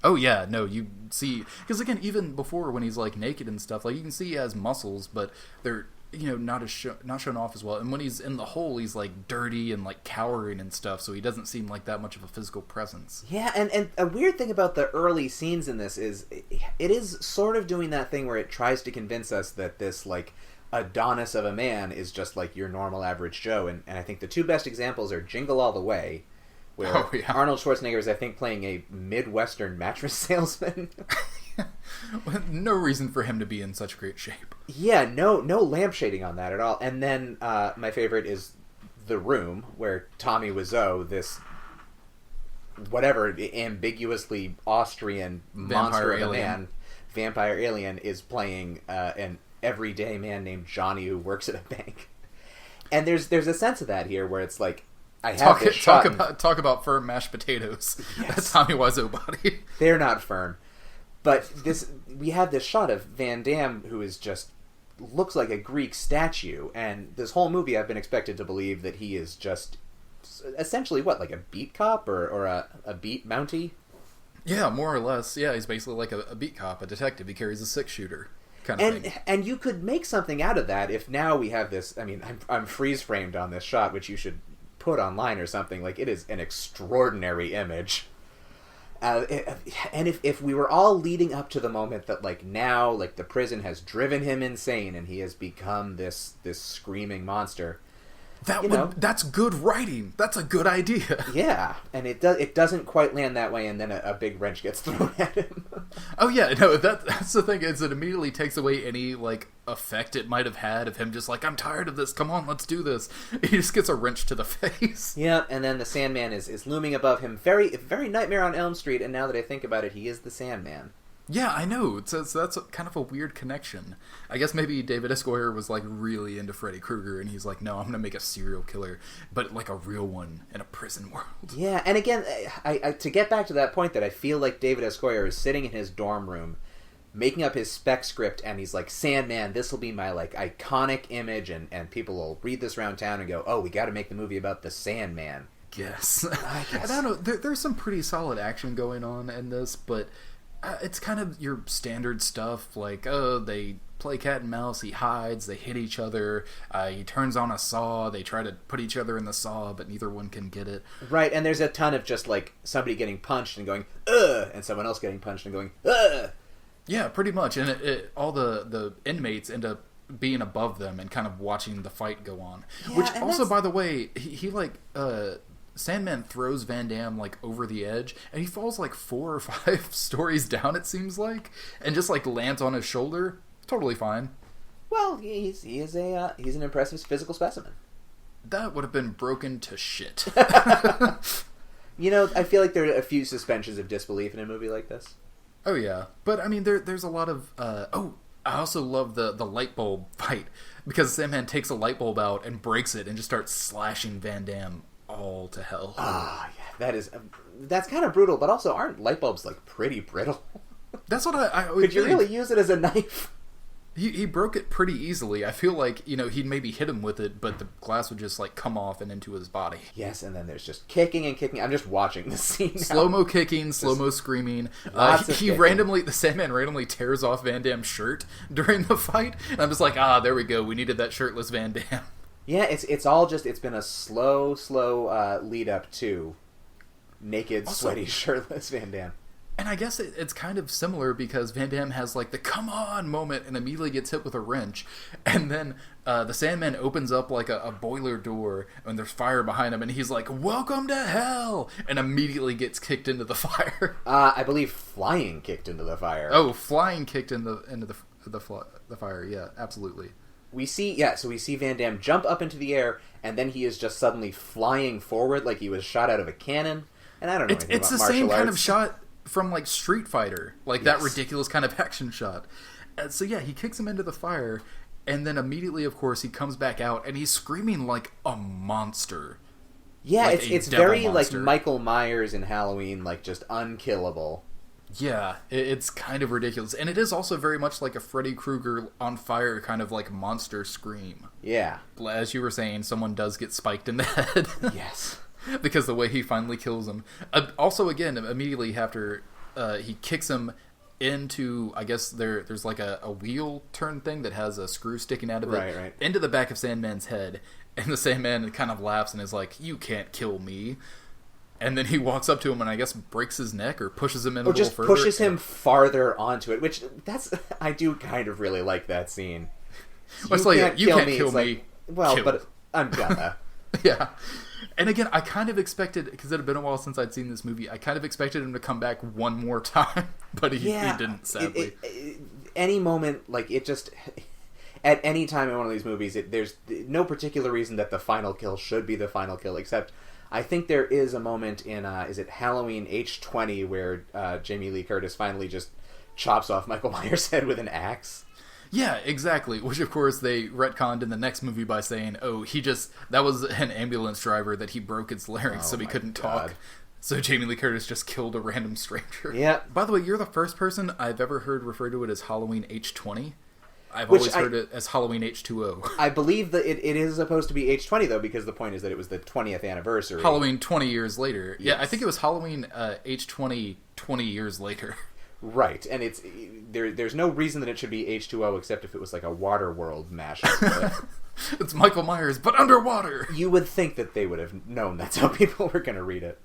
Speaker 4: Oh yeah, no, you see, because again, even before when he's like naked and stuff, like you can see he has muscles, but they're not shown off as well. And when he's in the hole, he's like dirty and like cowering and stuff, so he doesn't seem like that much of a physical presence.
Speaker 5: Yeah, and a weird thing about the early scenes in this is it is sort of doing that thing where it tries to convince us that this like Adonis of a man is just like your normal average Joe, and I think the two best examples are Jingle All the Way, where Arnold Schwarzenegger is, I think, playing a Midwestern mattress salesman.
Speaker 4: No reason for him to be in such great shape.
Speaker 5: Yeah, no lampshading on that at all. And then my favorite is The Room, where Tommy Wiseau, this whatever ambiguously Austrian monster of a man, vampire alien, is playing an everyday man named Johnny who works at a bank. And there's a sense of that here where it's like, I have this shot
Speaker 4: talk about firm mashed potatoes.
Speaker 5: Yes.
Speaker 4: That's Tommy Wiseau body.
Speaker 5: They're not firm. But we have this shot of Van Damme who is just looks like a Greek statue, and this whole movie I've been expected to believe that he is just essentially like a beat cop or a beat mountie? Yeah,
Speaker 4: more or less. Yeah, he's basically like a beat cop, a detective. He carries a 6-shooter. Kind of thing.
Speaker 5: And you could make something out of that if now we have this. I mean, I'm freeze framed on this shot, which you should put online or something. Like, it is an extraordinary image. And if we were all leading up to the moment that like now like the prison has driven him insane and he has become this screaming monster,
Speaker 4: that's good writing. That's a good idea.
Speaker 5: Yeah, and it doesn't quite land that way, and then a big wrench gets thrown at him.
Speaker 4: Oh yeah, no, that's the thing, is it immediately takes away any like effect it might have had of him just like, I'm tired of this, come on, let's do this. He just gets a wrench to the face.
Speaker 5: Yeah, and then the Sandman is looming above him, very very Nightmare on Elm Street, and now that I think about it, he is the Sandman.
Speaker 4: Yeah, I know. So that's kind of a weird connection. I guess maybe David S. Goyer was like really into Freddy Krueger, and he's like, no, I'm going to make a serial killer, but like a real one in a prison world.
Speaker 5: Yeah, and again, I to get back to that point, that I feel like David S. Goyer is sitting in his dorm room, making up his spec script, and he's like, Sandman, this will be my like iconic image, and people will read this around town and go, oh, we got to make the movie about the Sandman.
Speaker 4: Yes. I don't know. There's some pretty solid action going on in this, but it's kind of your standard stuff, like, oh, they play cat and mouse, he hides, they hit each other, he turns on a saw, they try to put each other in the saw, but neither one can get it.
Speaker 5: Right, and there's a ton of just, like, somebody getting punched and going, ugh, and someone else getting punched and going, ugh.
Speaker 4: Yeah, pretty much, and all the inmates end up being above them and kind of watching the fight go on. Yeah, which also, by the way, he Sandman throws Van Damme like over the edge, and he falls like 4 or 5 stories down, it seems like, and just like lands on his shoulder. Totally fine.
Speaker 5: Well, he's an impressive physical specimen.
Speaker 4: That would have been broken to shit.
Speaker 5: I feel like there are a few suspensions of disbelief in a movie like this.
Speaker 4: Oh yeah, but I mean, there's a lot of. I also love the light bulb fight, because Sandman takes a light bulb out and breaks it and just starts slashing Van Damme all to hell.
Speaker 5: Yeah, that's kind of brutal, but also aren't light bulbs like pretty brittle?
Speaker 4: That's what I
Speaker 5: Could you really use it as a knife?
Speaker 4: He broke it pretty easily. I feel like, he'd maybe hit him with it, but the glass would just, like, come off and into his body.
Speaker 5: Yes, and then there's just kicking and kicking. I'm just watching the scene now.
Speaker 4: Slow-mo kicking, slow-mo screaming. The Sandman randomly tears off Van Damme's shirt during the fight. And I'm just like, there we go. We needed that shirtless Van Damme.
Speaker 5: Yeah, it's been a slow lead up to naked, sweaty, shirtless Van Damme.
Speaker 4: And I guess it's kind of similar because Van Damme has like the come on moment and immediately gets hit with a wrench. And then the Sandman opens up like a boiler door and there's fire behind him and he's like, welcome to hell! And immediately gets kicked into the fire.
Speaker 5: I believe flying kicked into the fire.
Speaker 4: Oh, flying kicked into the fire. Yeah, absolutely.
Speaker 5: We see Van Damme jump up into the air and then he is just suddenly flying forward like he was shot out of a cannon. And I don't know anything about martial arts.
Speaker 4: It's the same kind of shot from like Street Fighter, like that ridiculous kind of action shot. So yeah, he kicks him into the fire, and then immediately, of course, he comes back out, and he's screaming like a monster.
Speaker 5: Yeah,
Speaker 4: like
Speaker 5: it's very monster. Like Michael Myers in Halloween, like just unkillable.
Speaker 4: Yeah, it's kind of ridiculous, and it is also very much like a Freddy Krueger on fire kind of like monster scream.
Speaker 5: Yeah,
Speaker 4: as you were saying, someone does get spiked in the head.
Speaker 5: Yes.
Speaker 4: Because the way he finally kills him. Also, again, immediately after he kicks him into, I guess there's like a wheel turn thing that has a screw sticking out of it.
Speaker 5: Right.
Speaker 4: Into the back of Sandman's head. And the Sandman kind of laughs and is like, you can't kill me. And then he walks up to him and I guess breaks his neck or pushes him in a little further.
Speaker 5: Or just pushes him farther onto it, which I do kind of really like that scene.
Speaker 4: Well, you can't kill me.
Speaker 5: Like, well, but I'm gonna.
Speaker 4: Yeah. And again, I kind of expected, because it had been a while since I'd seen this movie, I kind of expected him to come back one more time, but he didn't, sadly.
Speaker 5: Any moment, like, it just... At any time in one of these movies, there's no particular reason that the final kill should be the final kill, except I think there is a moment in, is it Halloween H20, where Jamie Lee Curtis finally just chops off Michael Myers' head with an axe.
Speaker 4: Yeah, exactly. Which, of course, they retconned in the next movie by saying, that was an ambulance driver that he broke its larynx so he couldn't talk. So Jamie Lee Curtis just killed a random stranger.
Speaker 5: Yeah.
Speaker 4: By the way, you're the first person I've ever heard refer to it as Halloween H20. I've always heard it as Halloween H2O.
Speaker 5: I believe that it is supposed to be H20, though, because the point is that it was the 20th anniversary.
Speaker 4: Halloween 20 years later. Yes. Yeah, I think it was Halloween H20 20 years later.
Speaker 5: Right, and there's no reason that it should be H2O except if it was like a Waterworld mashup.
Speaker 4: It's Michael Myers, but underwater!
Speaker 5: You would think that they would have known that's how people were going to read it.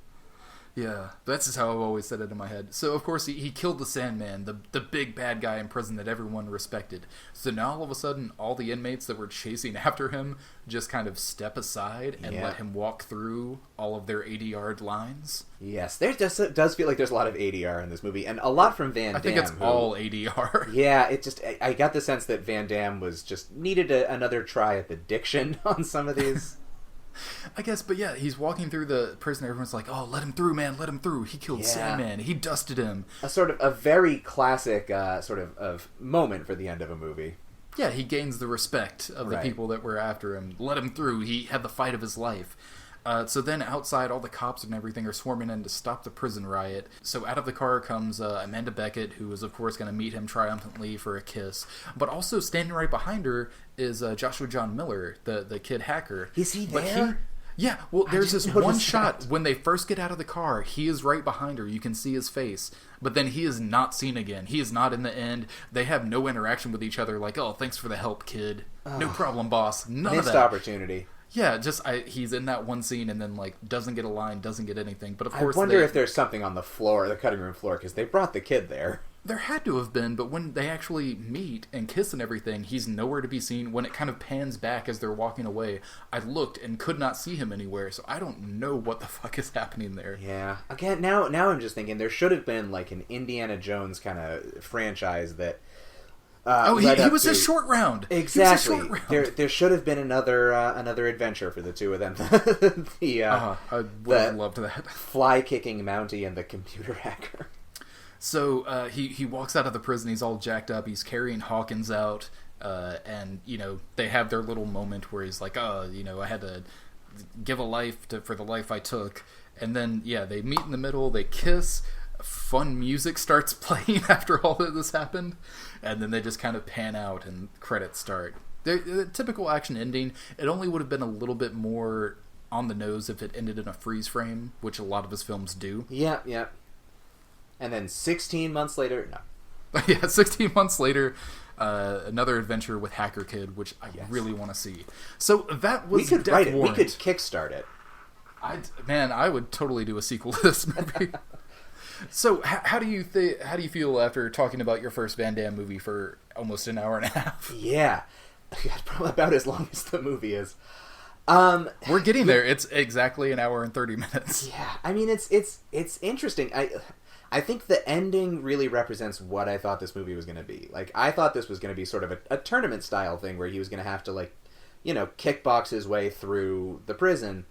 Speaker 4: Yeah, that's just how I've always said it in my head. So, of course, he killed the Sandman, the big bad guy in prison that everyone respected. So now, all of a sudden, all the inmates that were chasing after him just kind of step aside and let him walk through all of their ADR lines. Yes,
Speaker 5: there does feel like there's a lot of ADR in this movie, and a lot from Van Damme.
Speaker 4: I think it's all ADR.
Speaker 5: Yeah, I got the sense that Van Damme was just needed another try at the diction on some of these.
Speaker 4: I guess, but yeah, he's walking through the prison. Everyone's like, "Oh, let him through, man! Let him through! He killed Sandman. He dusted him." A
Speaker 5: very classic of moment for the end of a movie.
Speaker 4: Yeah, he gains the respect of the people that were after him. Let him through. He had the fight of his life. So then outside, all the cops and everything are swarming in to stop the prison riot. So out of the car comes Amanda Beckett, who is, of course, going to meet him triumphantly for a kiss. But also standing right behind her is Joshua John Miller, the kid hacker.
Speaker 5: Is he there?
Speaker 4: There's this one shot when they first get out of the car. He is right behind her. You can see his face. But then he is not seen again. He is not in the end. They have no interaction with each other like, "Oh, thanks for the help, kid. No problem, boss." None of that.
Speaker 5: Missed opportunity.
Speaker 4: Yeah, he's in that one scene and then, doesn't get a line, doesn't get anything. But, of course,
Speaker 5: I wonder if there's something on the floor, the cutting room floor, because they brought the kid there.
Speaker 4: There had to have been, but when they actually meet and kiss and everything, he's nowhere to be seen. When it kind of pans back as they're walking away, I looked and could not see him anywhere, so I don't know what the fuck is happening there.
Speaker 5: Yeah. Again, now I'm just thinking there should have been, an Indiana Jones kind of franchise that...
Speaker 4: he was a short round.
Speaker 5: Exactly. There should have been another adventure for the two of them.
Speaker 4: I would have loved that.
Speaker 5: Fly kicking Mountie and the computer hacker.
Speaker 4: So he walks out of the prison. He's all jacked up. He's carrying Hawkins out, and they have their little moment where he's like, I had to give a life for the life I took. And then they meet in the middle. They kiss. fun music starts playing after all of this happened, and then they just kind of pan out and credits start. The typical action ending, it only would have been a little bit more on the nose if it ended in a freeze frame, which a lot of his films do.
Speaker 5: Yeah. And then 16 months later, no.
Speaker 4: Yeah, 16 months later, another adventure with Hacker Kid, which I really want to see. So that was
Speaker 5: Death Warrant. We could kickstart it.
Speaker 4: I would totally do a sequel to this movie. So how do you feel after talking about your first Van Damme movie for almost an hour and a half?
Speaker 5: Yeah, probably about as long as the movie is.
Speaker 4: We're getting there. It's exactly an hour and 30 minutes.
Speaker 5: Yeah, I mean it's interesting. I think the ending really represents what I thought this movie was going to be. Like, I thought this was going to be sort of a tournament style thing where he was going to have to, like, you know, kickbox his way through the prison.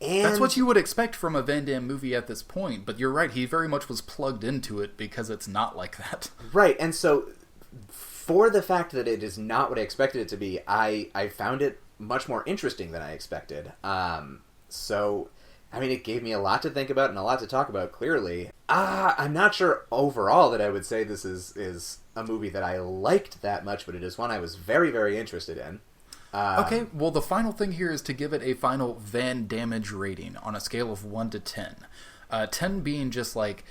Speaker 5: And
Speaker 4: that's what you would expect from a Van Damme movie at this point, but you're right, he very much was plugged into it because it's not like that.
Speaker 5: Right, and so for the fact that it is not what I expected it to be, I found it much more interesting than I expected. So, I mean, it gave me a lot to think about and a lot to talk about, clearly. I'm not sure overall that I would say this is a movie that I liked that much, but it is one I was very, very interested in.
Speaker 4: Okay, well, the final thing here is to give it a final Van Damage rating on a scale of 1 to 10. 10 being just like,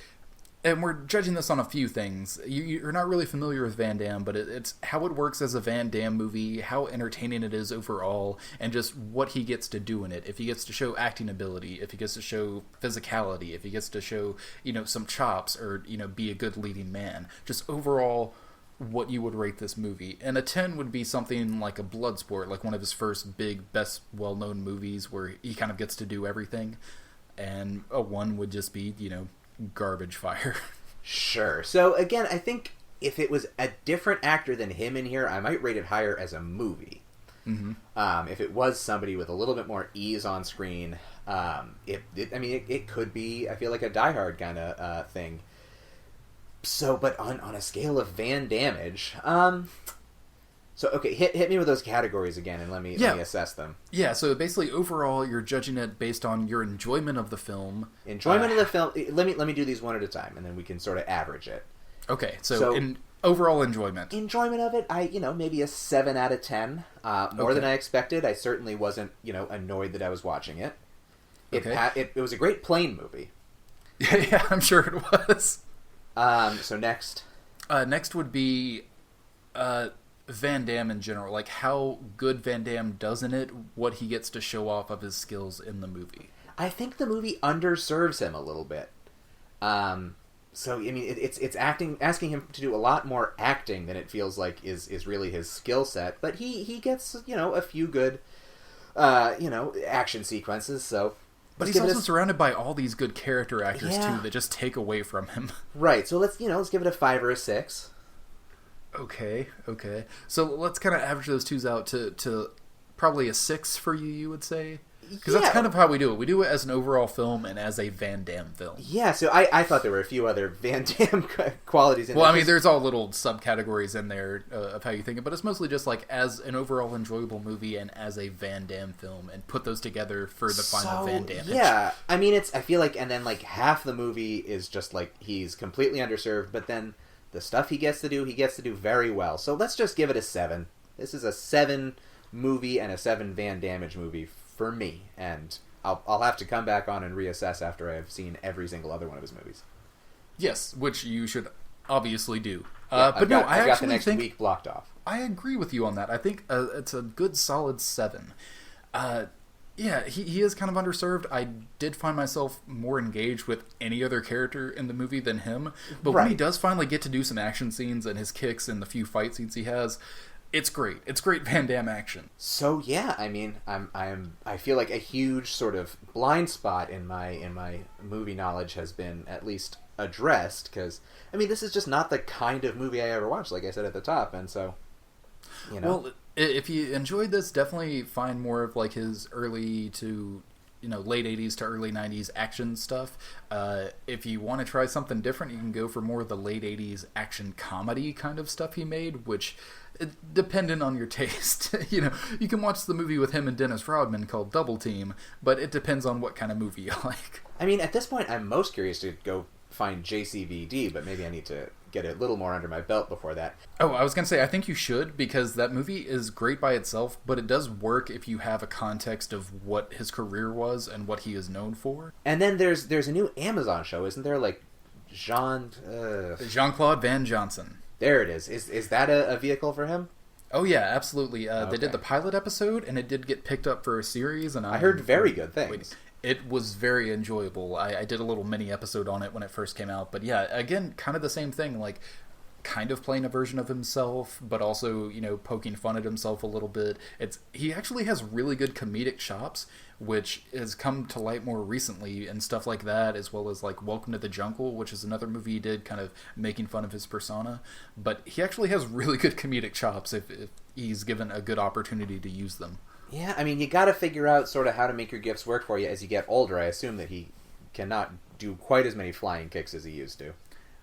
Speaker 4: and we're judging this on a few things. You're not really familiar with Van Damme, but it's how it works as a Van Damme movie, how entertaining it is overall, and just what he gets to do in it. If he gets to show acting ability, if he gets to show physicality, if he gets to show, you know, some chops, or, you know, be a good leading man. Just overall, what you would rate this movie. And a 10 would be something like a Bloodsport, like one of his first big, best, well-known movies where he kind of gets to do everything. And a 1 would just be, you know, garbage fire.
Speaker 5: Sure. So, again, I think if it was a different actor than him in here, I might rate it higher as a movie. Mm-hmm. If it was somebody with a little bit more ease on screen, it could be, I feel like, a Die Hard kind of thing. So, but on a scale of Van Damage, so okay, hit me with those categories again, and let me assess them.
Speaker 4: Yeah, so basically, overall, you're judging it based on your enjoyment of the film.
Speaker 5: Enjoyment of the film. Let me do these one at a time, and then we can sort of average it.
Speaker 4: Okay, so in overall enjoyment.
Speaker 5: Enjoyment of it, maybe a 7 out of 10. More than I expected. I certainly wasn't, annoyed that I was watching it. It was a great plane movie.
Speaker 4: Yeah, I'm sure it was.
Speaker 5: So next?
Speaker 4: Next would be Van Damme in general. Like, how good Van Damme does in it, what he gets to show off of his skills in the movie.
Speaker 5: I think the movie underserves him a little bit. So, I mean, it's asking him to do a lot more acting than it feels like is really his skill set. But he gets, a few good, action sequences, so...
Speaker 4: But he's also surrounded by all these good character actors, too, that just take away from him.
Speaker 5: Right, so let's give it a 5 or a 6.
Speaker 4: Okay. So let's kind of average those twos out to probably a 6 for you would say? Because that's kind of how we do it. We do it as an overall film and as a Van Damme film.
Speaker 5: Yeah, so I thought there were a few other Van Damme qualities in there.
Speaker 4: Well, I mean, there's all little subcategories in there of how you think it, but it's mostly just like as an overall enjoyable movie and as a Van Damme film, and put those together for the final Van Damme.
Speaker 5: Yeah, I mean, I feel like, and then like half the movie is just like he's completely underserved, but then the stuff he gets to do very well. So let's just give it a 7. This is a 7 movie and a 7 Van Damme movie for me, and I'll have to come back on and reassess after I've seen every single other one of his movies.
Speaker 4: Yes, which you should obviously do.
Speaker 5: Yeah,
Speaker 4: but no, I
Speaker 5: got the
Speaker 4: actually
Speaker 5: next
Speaker 4: think
Speaker 5: week blocked off.
Speaker 4: I agree with you on that. I think it's a good solid 7. Yeah, he is kind of underserved. I did find myself more engaged with any other character in the movie than him, but when he does finally get to do some action scenes and his kicks and the few fight scenes he has, it's great. It's great Van Damme action.
Speaker 5: So yeah, I mean, I feel like a huge sort of blind spot in my movie knowledge has been at least addressed, because I mean, this is just not the kind of movie I ever watched, like I said at the top, and so
Speaker 4: Well, if you enjoyed this, definitely find more of like his early to late 80s to early 90s action stuff. If you want to try something different, you can go for more of the late 80s action comedy kind of stuff he made, which, dependent on your taste. You can watch the movie with him and Dennis Rodman called Double Team, but it depends on what kind of movie you like.
Speaker 5: I mean, at this point, I'm most curious to go find JCVD, but maybe I need to get a little more under my belt before that.
Speaker 4: Oh, I was going to say, I think you should, because that movie is great by itself, but it does work if you have a context of what his career was and what he is known for.
Speaker 5: And then there's a new Amazon show, isn't there? Like
Speaker 4: Jean-Claude Van Johnson.
Speaker 5: There it is. Is that a vehicle for him?
Speaker 4: Oh yeah, absolutely.
Speaker 5: Okay.
Speaker 4: They did the pilot episode, and it did get picked up for a series. And
Speaker 5: I heard very good things.
Speaker 4: It was very enjoyable. I did a little mini episode on it when it first came out. But yeah, again, kind of the same thing. Like, kind of playing a version of himself, but also, you know, poking fun at himself a little bit. He actually has really good comedic chops, which has come to light more recently, and stuff like that, as well as like Welcome to the Jungle, which is another movie he did, kind of making fun of his persona. But he actually has really good comedic chops if he's given a good opportunity to use them.
Speaker 5: Yeah, I mean, you got to figure out sort of how to make your gifts work for you as you get older. I assume that he cannot do quite as many flying kicks as he used to.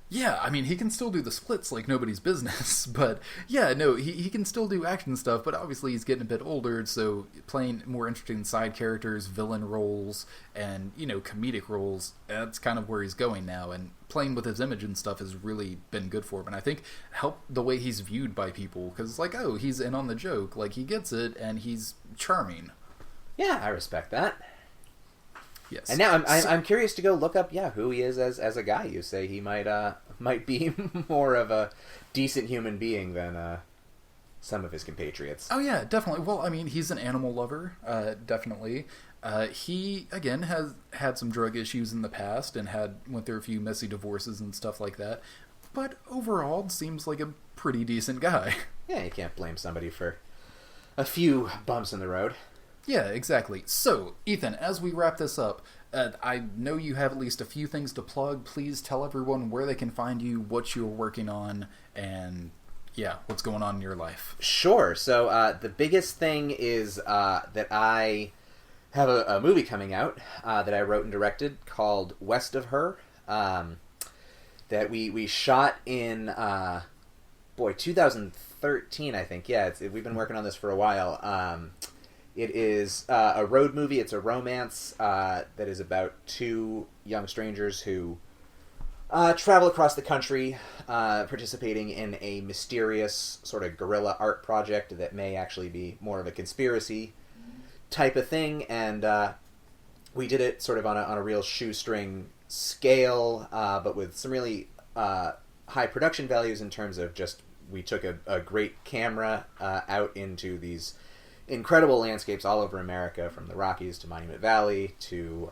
Speaker 4: Yeah, I mean, he can still do the splits like nobody's business, but yeah, no, he can still do action stuff, but obviously he's getting a bit older, so playing more interesting side characters, villain roles, and, you know, comedic roles, that's kind of where he's going now, and playing with his image and stuff has really been good for him, and I think helped the way he's viewed by people, because it's like, oh, he's in on the joke, like, he gets it, and he's charming.
Speaker 5: Yeah, I respect that.
Speaker 4: Yes.
Speaker 5: And now I'm curious to go look up, who he is as a guy. You say he might be more of a decent human being than some of his compatriots.
Speaker 4: Oh yeah, definitely. Well, I mean, he's an animal lover, definitely. He, again, has had some drug issues in the past and went through a few messy divorces and stuff like that. But overall, seems like a pretty decent guy.
Speaker 5: Yeah, you can't blame somebody for a few bumps in the road.
Speaker 4: Yeah, exactly. So, Ethan, as we wrap this up, I know you have at least a few things to plug. Please tell everyone where they can find you, what you're working on, and, yeah, what's going on in your life.
Speaker 5: Sure. So, the biggest thing is that I have a movie coming out that I wrote and directed called West of Her, that we shot in, 2013, I think. Yeah, we've been working on this for a while. It is a road movie. It's a romance that is about two young strangers who travel across the country participating in a mysterious sort of guerrilla art project that may actually be more of a conspiracy type of thing. And we did it sort of on a real shoestring scale, but with some really high production values in terms of just we took a great camera out into these incredible landscapes all over America, from the Rockies to Monument Valley to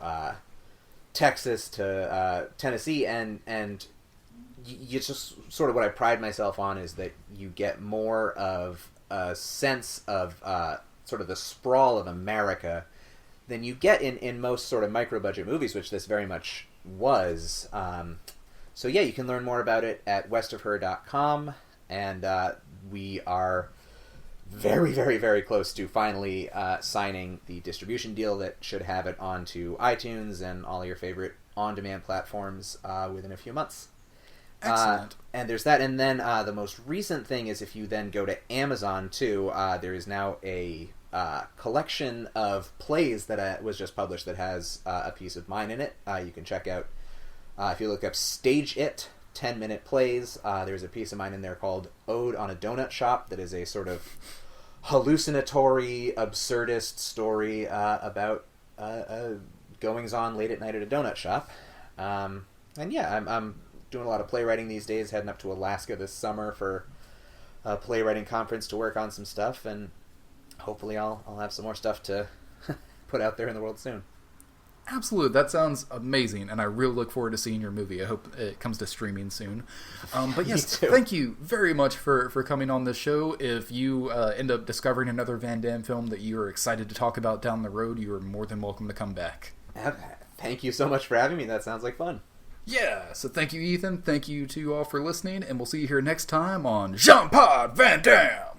Speaker 5: Texas to Tennessee, and you just sort of what I pride myself on is that you get more of a sense of sort of the sprawl of America than you get in most sort of micro-budget movies, which this very much was. So yeah, you can learn more about it at westofher.com, and we are very, very, very close to finally signing the distribution deal that should have it onto iTunes and all your favorite on-demand platforms within a few months.
Speaker 4: Excellent.
Speaker 5: And there's that. And then the most recent thing is if you then go to Amazon, too, there is now a collection of plays that was just published that has a piece of mine in it. You can check out, if you look up Stage It, 10-minute plays, there's a piece of mine in there called Ode on a Donut Shop that is a sort of hallucinatory, absurdist story about goings-on late at night at a donut shop. And yeah, I'm doing a lot of playwriting these days, heading up to Alaska this summer for a playwriting conference to work on some stuff, and hopefully I'll have some more stuff to put out there in the world soon.
Speaker 4: Absolutely, that sounds amazing, and I really look forward to seeing your movie. I hope it comes to streaming soon. But yes, thank you very much for coming on this show. If you end up discovering another Van Damme film that you are excited to talk about down the road, you are more than welcome to come back.
Speaker 5: Thank you so much for having me. That sounds like fun.
Speaker 4: Yeah, so thank you, Ethan. Thank you to you all for listening, and we'll see you here next time on Jean-Claude Van Damme.